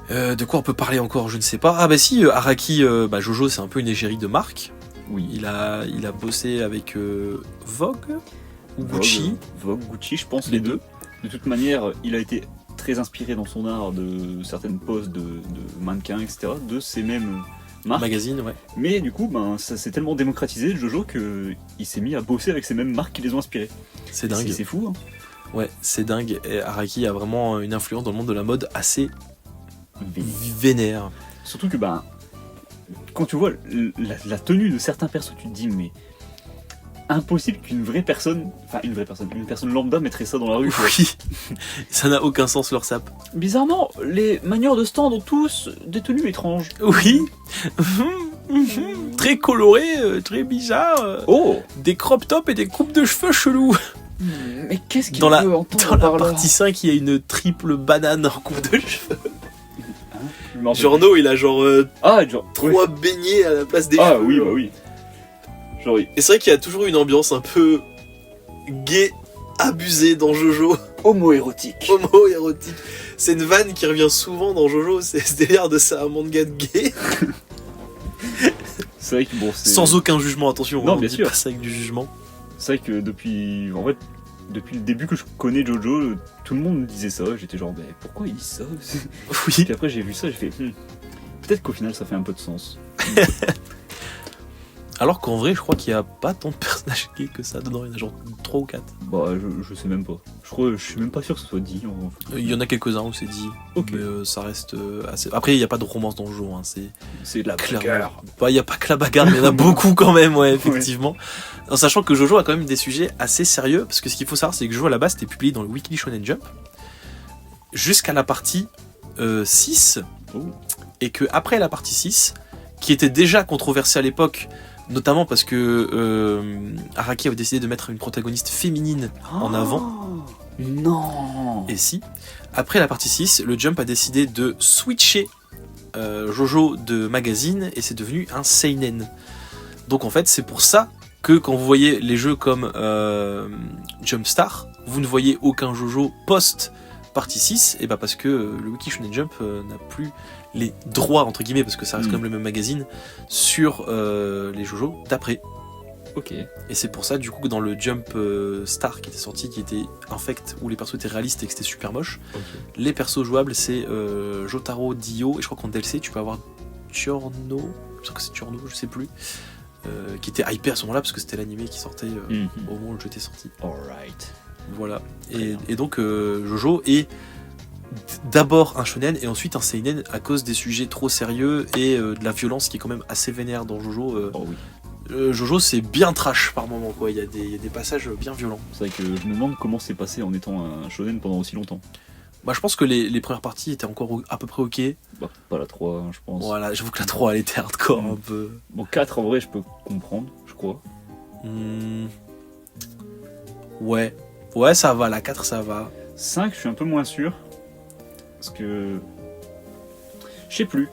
De quoi on peut parler encore, je ne sais pas. Ah bah si, Araki, Jojo c'est un peu une égérie de marque. Oui. Il a bossé avec Vogue ou Gucci. Vogue, Gucci, je pense les deux. De toute manière, il a été très inspiré dans son art de certaines poses de mannequins, etc. de ces mêmes marques. Magazine, ouais. Mais du coup, ça s'est tellement démocratisé, Jojo, qu'il s'est mis à bosser avec ces mêmes marques qui les ont inspirés. C'est dingue. C'est fou, hein. Ouais, c'est dingue. Et Araki a vraiment une influence dans le monde de la mode assez vénère. Surtout que quand tu vois la tenue de certains persos, tu te dis mais impossible qu'une personne lambda mettrait ça dans la rue. Oui, ça n'a aucun sens leur sap. Bizarrement, les manieurs de stand ont tous des tenues étranges. Oui, très coloré, très bizarre. Oh, des crop tops et des coupes de cheveux chelous. Mais qu'est-ce qu'il veut entendre dans par la là? partie 5, il y a une triple banane en coupe de cheveux. Hein, Giorno, il a genre genre 3 beignets à la place des Ah cheveux. oui, bah oui. Genre, Et c'est vrai qu'il y a toujours une ambiance un peu gay, abusée dans Jojo, homo-érotique. homo-érotique. C'est une vanne qui revient souvent dans Jojo, c'est ce délire de ça, un manga de gay. C'est vrai que Sans aucun jugement, attention. Non, on bien dit sûr. pas ça avec du jugement. C'est vrai que depuis le début que je connais Jojo, tout le monde disait ça. J'étais genre, pourquoi ils disent ça? Oui. Puis après j'ai vu ça, j'ai fait, peut-être qu'au final ça fait un peu de sens. Alors qu'en vrai, je crois qu'il n'y a pas tant de personnages gays que ça dedans, il y en a genre 3 ou 4. Bah, je sais même pas. Je suis même pas sûr que ce soit dit. Il y en a quelques-uns où c'est dit, Ok. mais ça reste assez... Après, il n'y a pas de romance dans le jeu, hein, C'est de la clairement. bagarre. Bah, il n'y a pas que la bagarre, mais il y en a beaucoup quand même, ouais, effectivement. En sachant que Jojo a quand même des sujets assez sérieux, parce que ce qu'il faut savoir, c'est que Jojo à la base c'était publié dans le Weekly Shonen Jump, jusqu'à la partie 6, Oh. et que après la partie 6, qui était déjà controversée à l'époque, notamment parce que Araki avait décidé de mettre une protagoniste féminine en avant. Non. Et si, après la partie 6, le Jump a décidé de switcher Jojo de magazine et c'est devenu un seinen. Donc en fait, c'est pour ça que quand vous voyez les jeux comme Jumpstar, vous ne voyez aucun Jojo post partie 6, et parce que le Wiki Shonen Jump n'a plus les droits, entre guillemets, parce que ça reste quand même le même magazine, sur les Jojo d'après. Ok. Et c'est pour ça, du coup, que dans le Jump Star qui était sorti, qui était infect, où les persos étaient réalistes et que c'était super moche, les persos jouables, c'est Jotaro, Dio, et je crois qu'en DLC, tu peux avoir Giorno, je crois que c'est Giorno, je sais plus, qui était hypé à ce moment-là, parce que c'était l'animé qui sortait au moment où le jeu était sorti. Alright. Voilà. Et donc, Jojo est d'abord un shonen et ensuite un seinen à cause des sujets trop sérieux et de la violence qui est quand même assez vénère dans Jojo. Oh oui. Jojo c'est bien trash par moment, quoi. Il y a des passages bien violents. C'est vrai que je me demande comment c'est passé en étant un shonen pendant aussi longtemps. Bah, je pense que les premières parties étaient encore à peu près ok. Bah, pas la 3, hein, je pense. Voilà, j'avoue que la 3 elle était hardcore un peu. Bon, 4 en vrai, je peux comprendre, je crois. Ouais, ça va, la 4 ça va. 5, je suis un peu moins sûr. Parce que. Je sais plus.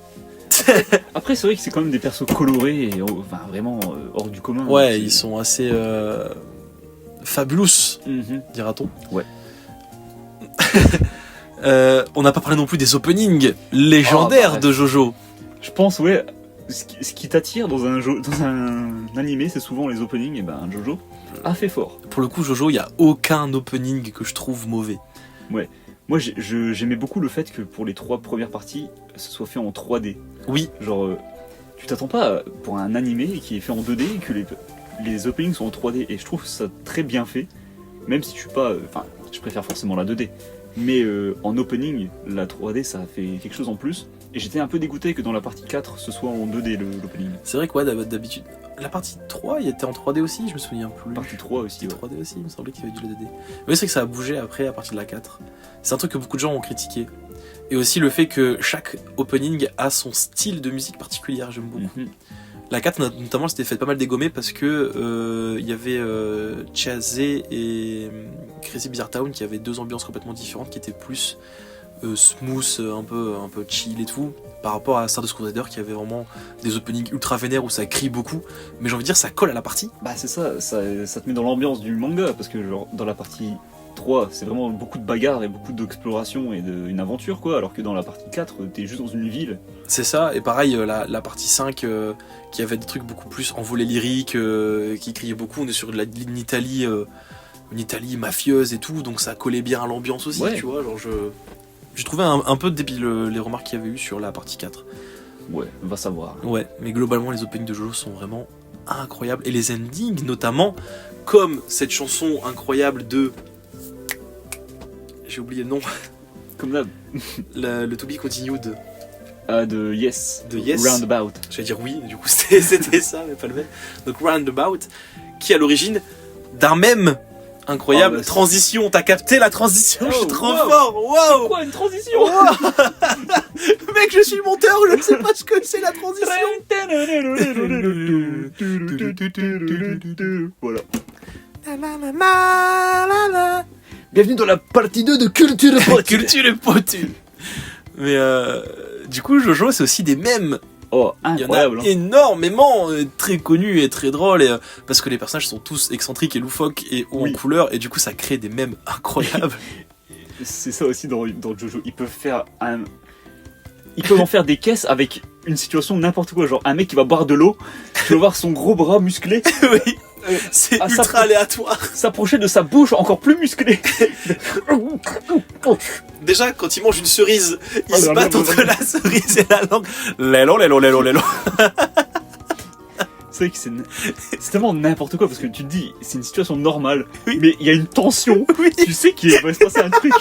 Après, c'est vrai que c'est quand même des persos colorés et vraiment hors du commun. Ouais, ils sont assez fabulous, dira-t-on. Ouais. On n'a pas parlé non plus des openings légendaires de Jojo. Je pense, ouais, ce qui t'attire dans un animé, c'est souvent les openings, et Jojo a fait fort. Pour le coup, Jojo, il n'y a aucun opening que je trouve mauvais. Ouais. Moi, j'aimais beaucoup le fait que pour les 3 premières parties, ce soit fait en 3D. Oui. Genre, tu t'attends pas pour un animé qui est fait en 2D et que les openings sont en 3D et je trouve ça très bien fait, même si je suis pas, enfin, je préfère forcément la 2D, mais en opening, la 3D ça fait quelque chose en plus. Et j'étais un peu dégoûté que dans la partie 4 ce soit en 2D l'opening. C'est vrai que ouais, d'habitude. La partie 3, il était en 3D aussi, je me souviens plus. Partie 3 aussi, ouais. 3D aussi, il me semblait qu'il y avait du 2D. Mais c'est vrai que ça a bougé après à partir de la 4. C'est un truc que beaucoup de gens ont critiqué. Et aussi le fait que chaque opening a son style de musique particulière, j'aime beaucoup. La 4 notamment s'était fait pas mal dégommer parce que il y avait Chazé et Crazy Bizarre Town qui avaient deux ambiances complètement différentes qui étaient plus smooth, un peu chill et tout, par rapport à Stardust Crusader qui avait vraiment des openings ultra vénères où ça crie beaucoup, mais j'ai envie de dire ça colle à la partie. Bah c'est ça te met dans l'ambiance du manga, parce que genre dans la partie 3 c'est vraiment beaucoup de bagarres et beaucoup d'exploration et une aventure quoi, alors que dans la partie 4 t'es juste dans une ville. C'est ça, et pareil la partie 5 qui avait des trucs beaucoup plus envolés lyriques, qui criait beaucoup, on est sur une Italie mafieuse et tout, donc ça collait bien à l'ambiance aussi, ouais. Tu vois, genre j'ai trouvé un peu débile les remarques qu'il y avait eu sur la partie 4. Ouais, on va savoir. Ouais, mais globalement les openings de JoJo sont vraiment incroyables, et les endings notamment, comme cette chanson incroyable de... J'ai oublié le nom. Comme d'hab. Le To Be Continued. De Yes. De Yes. Roundabout. J'allais dire oui, du coup c'était ça, mais pas le même. Donc Roundabout, qui est à l'origine d'un mème incroyable. Transition, t'as capté la transition? Je suis trop fort. Wow. C'est quoi une transition? Mec, je suis monteur, je ne sais pas ce que c'est la transition. Voilà. Bienvenue dans la partie 2 de Culture Potu. Culture Potu. Mais du coup, Jojo, c'est aussi des mèmes. Oh, incroyable. Il y en a énormément, très connus et très drôles, parce que les personnages sont tous excentriques et loufoques et hauts en couleur, et du coup, ça crée des mèmes incroyables. C'est ça aussi dans Jojo. Ils peuvent en faire des caisses avec une situation n'importe quoi. Genre, un mec qui va boire de l'eau, tu vas voir son gros bras musclé. Oui. C'est ultra aléatoire. S'approcher de sa bouche encore plus musclée. Déjà, quand il mange une cerise, il se bat entre la cerise et la langue. Lélo. C'est vrai que c'est tellement n'importe quoi, parce que tu te dis, c'est une situation normale, mais il y a une tension. Tu sais qu'il va se passer un truc.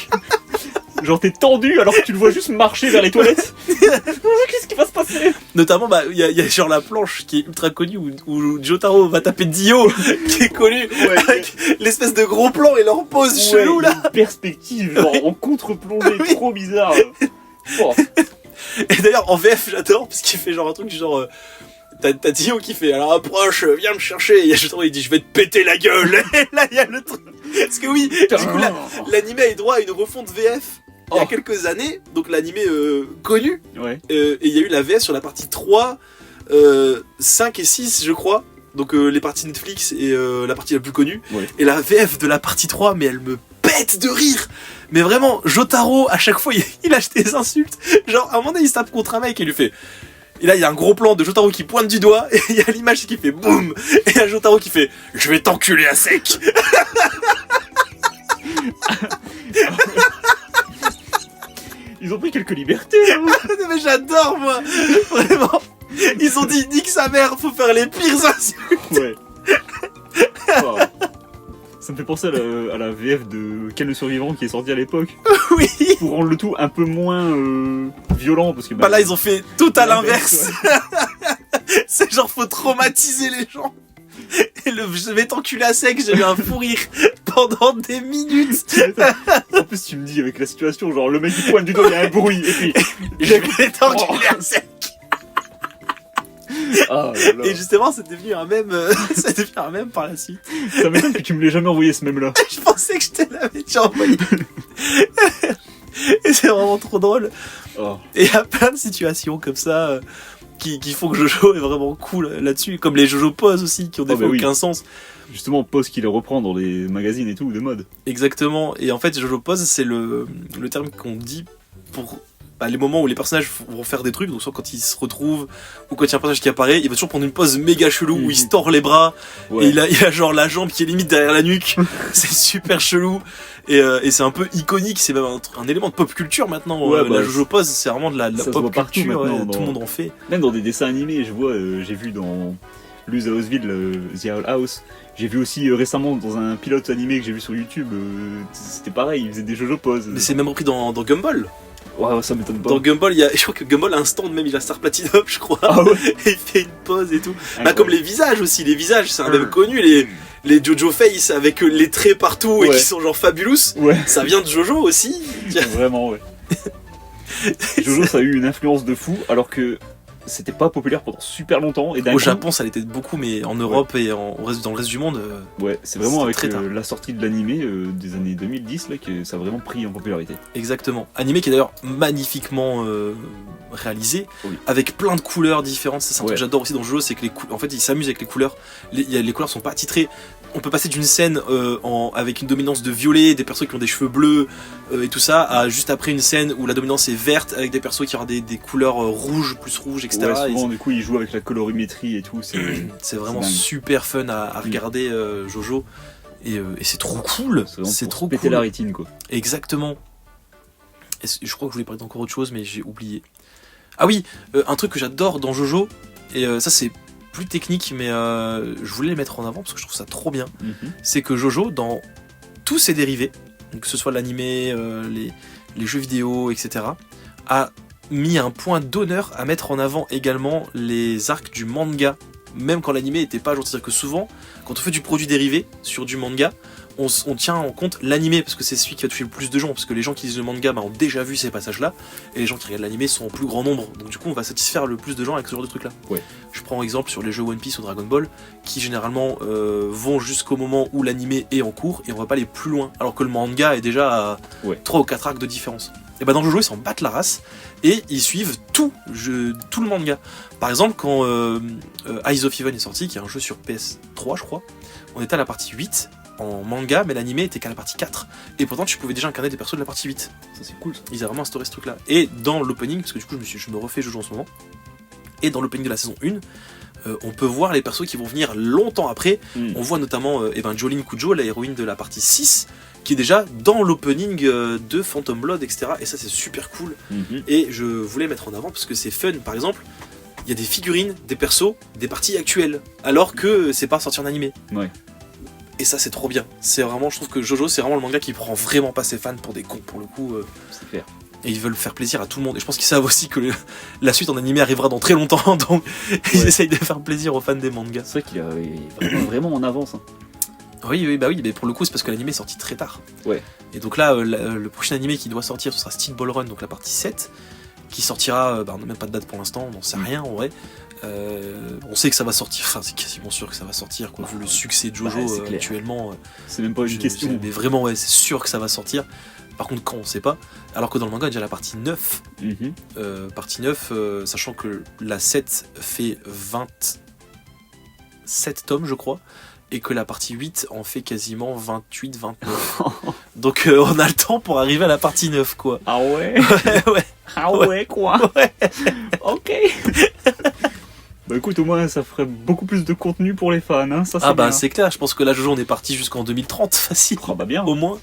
Genre t'es tendu alors que tu le vois juste marcher vers les toilettes. Qu'est-ce qui va se passer? Notamment, il y a genre la planche qui est ultra connue où Jotaro va taper Dio, qui est connu, avec l'espèce de gros plan et leur pose chelou là. Une perspective genre en contre-plongée trop bizarre. Oh. Et d'ailleurs en VF j'adore parce qu'il fait genre un truc du genre... T'as Dio qui fait alors approche, viens me chercher. Et il y a Jotaro, il dit je vais te péter la gueule. Et là il y a le truc. Parce que oui, du coup l'animé a eu droit à une refonte VF il y a quelques années, donc l'animé connu. Ouais. Et il y a eu la VF sur la partie 3, 5 et 6 je crois. Donc les parties Netflix et la partie la plus connue. Ouais. Et la VF de la partie 3, mais elle me pète de rire. Mais vraiment, Jotaro, à chaque fois, il lâche des insultes. Genre, à un moment donné, il se tape contre un mec et il lui fait... Et là, il y a un gros plan de Jotaro qui pointe du doigt, et il y a l'image qui fait boum. Et il y a Jotaro qui fait « Je vais t'enculer à sec !» Ils ont pris quelques libertés, hein. Mais j'adore, moi. Vraiment. Ils ont dit « Nique sa mère, faut faire les pires insultes !» Ouais. Oh. Ça me fait penser à la VF de Ken le Survivant qui est sorti à l'époque. Oui. Pour rendre le tout un peu moins violent, parce que là ils ont fait tout à l'inverse. Ouais. C'est genre faut traumatiser les gens. Et je vais t'enculer à sec, j'ai eu un fou rire pendant des minutes. En plus tu me dis avec la situation, genre le mec qui pointe du doigt, il y a un bruit, et puis je vais t'enculer à sec. Oh là là. Et justement, c'est devenu un mème, par la suite. Ça m'étonne que tu me l'aies jamais envoyé ce mème-là. Je pensais que je te l'avais déjà envoyé. Et c'est vraiment trop drôle. Oh. Et il y a plein de situations comme ça qui font que Jojo est vraiment cool là-dessus. Comme les Jojo poses aussi, qui ont des fois aucun sens. Justement, pose qui les reprend dans les magazines et tout, de mode. Exactement. Et en fait, Jojo pose, c'est le terme qu'on dit pour... les moments où les personnages vont faire des trucs, donc soit quand ils se retrouvent ou quand il y a un personnage qui apparaît, il va toujours prendre une pose méga chelou où il se tord les bras et il a genre la jambe qui est limite derrière la nuque. C'est super chelou et c'est un peu iconique, c'est même un élément de pop culture maintenant. La Jojo pose, c'est vraiment de la pop culture, tout le monde en fait. Même dans des dessins animés, je vois, j'ai vu dans Luz Houseville, The Owl House. J'ai vu aussi récemment dans un pilote animé que j'ai vu sur YouTube, c'était pareil, il faisait des JoJo poses. Mais c'est même repris dans Gumball. Ouais, ça m'étonne pas. Dans Gumball, je crois que Gumball a un stand même, il a Star Platinum, je crois. Ah ouais. Et il fait une pose et tout. Bah, comme les visages aussi, les visages, c'est un même connu, les Jojo Face avec les traits partout et qui sont genre fabulous. Ouais. Ça vient de Jojo aussi. Vraiment, ouais. Jojo, ça a eu une influence de fou, alors que c'était pas populaire pendant super longtemps. Et Au Japon, ça l'était beaucoup, mais en Europe et dans le reste du monde. Ouais, c'est vraiment avec très tard. la sortie de l'animé des années 2010 là, que ça a vraiment pris en popularité. Exactement. Animé qui est d'ailleurs magnifiquement réalisé, Oui. avec plein de couleurs différentes. C'est un truc Ouais. que j'adore aussi dans le jeu, c'est que en fait, il s'amuse avec les couleurs. Les couleurs sont pas titrées. On peut passer d'une scène avec une dominance de violet, des persos qui ont des cheveux bleus et tout ça, à juste après une scène où la dominance est verte avec des persos qui ont des couleurs rouges, plus rouges, etc. Ouais, souvent, du coup, ils jouent avec la colorimétrie et tout. C'est vraiment dingue. super fun à regarder Jojo. Et c'est trop cool. C'est trop péter cool. la rétine, quoi. Exactement. Je crois que je voulais parler d'encore autre chose, mais j'ai oublié. Ah oui, un truc que j'adore dans Jojo, et ça c'est plus technique, mais je voulais le mettre en avant parce que je trouve ça trop bien. C'est que Jojo, dans tous ses dérivés, donc que ce soit l'animé, les jeux vidéo, etc., a mis un point d'honneur à mettre en avant également les arcs du manga, même quand l'animé était pas à jour. C'est-à-dire que souvent, quand on fait du produit dérivé sur du manga, on tient en compte l'animé parce que c'est celui qui va toucher le plus de gens, parce que les gens qui lisent le manga ont déjà vu ces passages-là, et les gens qui regardent l'animé sont en plus grand nombre. Donc du coup, on va satisfaire le plus de gens avec ce genre de trucs-là. Ouais. Je prends exemple sur les jeux One Piece ou Dragon Ball, qui généralement vont jusqu'au moment où l'animé est en cours, et on va pas aller plus loin, alors que le manga est déjà à 3 ou 4 arcs de différence. Et bah dans Jojo, ils s'en battent la race, et ils suivent tout le manga. Par exemple, quand Eyes of Even est sorti, qui est un jeu sur PS3 je crois, on était à la partie 8 en manga, mais l'animé était qu'à la partie 4. Et pourtant, tu pouvais déjà incarner des persos de la partie 8. Ça, c'est cool. Ça. Ils ont vraiment instauré ce truc-là. Et dans l'opening, parce que du coup, je me refais Jojo en ce moment, et dans l'opening de la saison 1, on peut voir les persos qui vont venir longtemps après. On voit notamment Jolene Kujo, la héroïne de la partie 6, qui est déjà dans l'opening de Phantom Blood, etc. Et ça, c'est super cool. Et je voulais mettre en avant parce que c'est fun. Par exemple, il y a des figurines, des persos, des parties actuelles, alors que c'est pas sorti en animé. Ouais. Et ça, c'est trop bien. C'est vraiment, je trouve que Jojo, c'est vraiment le manga qui prend vraiment pas ses fans pour des cons, pour le coup. C'est clair. Et ils veulent faire plaisir à tout le monde. Et je pense qu'ils savent aussi que la suite en animé arrivera dans très longtemps, donc ils essayent de faire plaisir aux fans des mangas. C'est vrai qu'il est vraiment en avance. Hein. Oui, mais pour le coup, c'est parce que l'animé est sorti très tard. Ouais. Et donc là, le prochain animé qui doit sortir, ce sera Steel Ball Run, donc la partie 7, qui sortira, on n'a même pas de date pour l'instant, on n'en sait rien en vrai. On sait que ça va sortir, enfin c'est quasiment sûr que ça va sortir, vu le succès de Jojo actuellement. C'est même pas une question. Mais vraiment, ouais, c'est sûr que ça va sortir. Par contre, quand on sait pas. Alors que dans le manga, il y a déjà la partie 9. Partie 9, sachant que la 7 fait 27 tomes, je crois. Et que la partie 8 en fait quasiment 28, 29. Donc on a le temps pour arriver à la partie 9, quoi. Ah ouais. Ouais. Ah ouais, quoi. Ouais. Ok. Bah écoute, au moins ça ferait beaucoup plus de contenu pour les fans, hein. Ça, Ah bah bien. c'est clair, je pense que là Jojo on est parti jusqu'en 2030, facile. Ah bah bien. Au moins.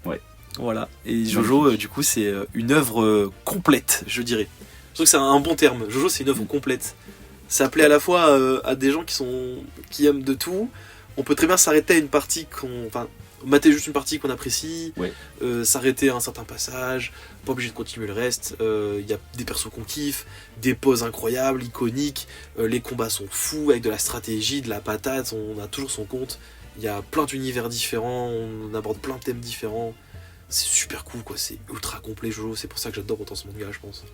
Ouais. Voilà. Et Jojo, du coup, c'est une œuvre complète, je dirais. Je trouve que c'est un bon terme. Jojo, c'est une œuvre complète. Ça plaît à la fois à des gens qui aiment de tout. On peut très bien s'arrêter à une partie mater juste une partie qu'on apprécie, s'arrêter à un certain passage, pas obligé de continuer le reste. Il y a des persos qu'on kiffe, des poses incroyables, iconiques, les combats sont fous avec de la stratégie, de la patate, on a toujours son compte. Il y a plein d'univers différents, on aborde plein de thèmes différents. C'est super cool, quoi. C'est ultra complet, Jojo. C'est pour ça que j'adore autant ce manga, je pense.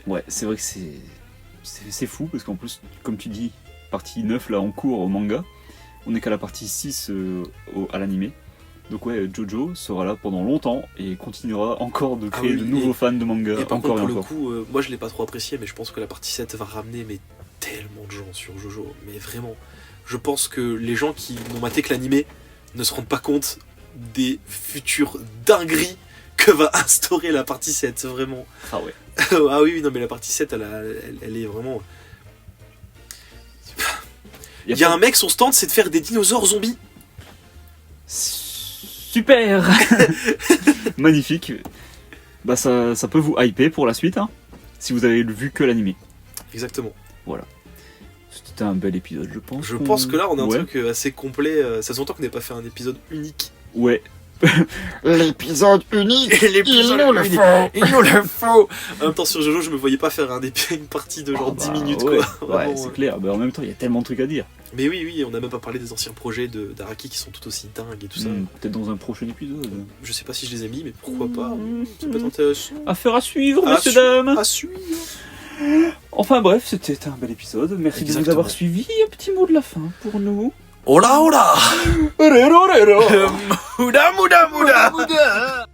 Ouais, c'est vrai que c'est fou parce qu'en plus, comme tu dis, partie 9 là en cours au manga, on est qu'à la partie 6 à l'animé. Donc ouais, Jojo sera là pendant longtemps et continuera encore de créer de nouveaux fans de manga. Et par encore contre, et pour encore. le coup, moi je l'ai pas trop apprécié, mais je pense que la partie 7 va ramener tellement de gens sur Jojo. Mais vraiment, je pense que les gens qui n'ont maté que l'animé ne se rendent pas compte des futures dingueries que va instaurer la partie 7, vraiment. Ah ouais. Ah oui, non mais la partie 7, elle est vraiment... Il y a un mec, son stand, c'est de faire des dinosaures zombies. Super. Magnifique. Bah ça peut vous hyper pour la suite, hein. si vous avez vu que l'animé. Exactement. C'était un bel épisode, je pense. Je pense que là, on a un Ouais. truc assez complet. Ça fait longtemps qu'on n'a pas fait un épisode unique. Ouais. L'épisode unique, il nous le unique. faut. Il nous le faut. En même temps, sur Jojo, je me voyais pas faire une partie de genre Ah 10 bah, minutes, ouais. quoi. Ouais, Vraiment, c'est clair. Bah, en même temps, il y a tellement de trucs à dire. Mais oui, on n'a même pas parlé des anciens projets d'Araki qui sont tout aussi dingues et tout ça. Peut-être dans un prochain épisode. Je sais pas si je les ai mis, mais pourquoi pas. Ça peut être intéressant. Affaire à suivre, À messieurs, su- dames. À suivre. Enfin bref, c'était un bel épisode. Merci de nous Exactement. avoir suivis. Un petit mot de la fin pour nous. Hola, hola. Rero, rero. Muda, muda, muda.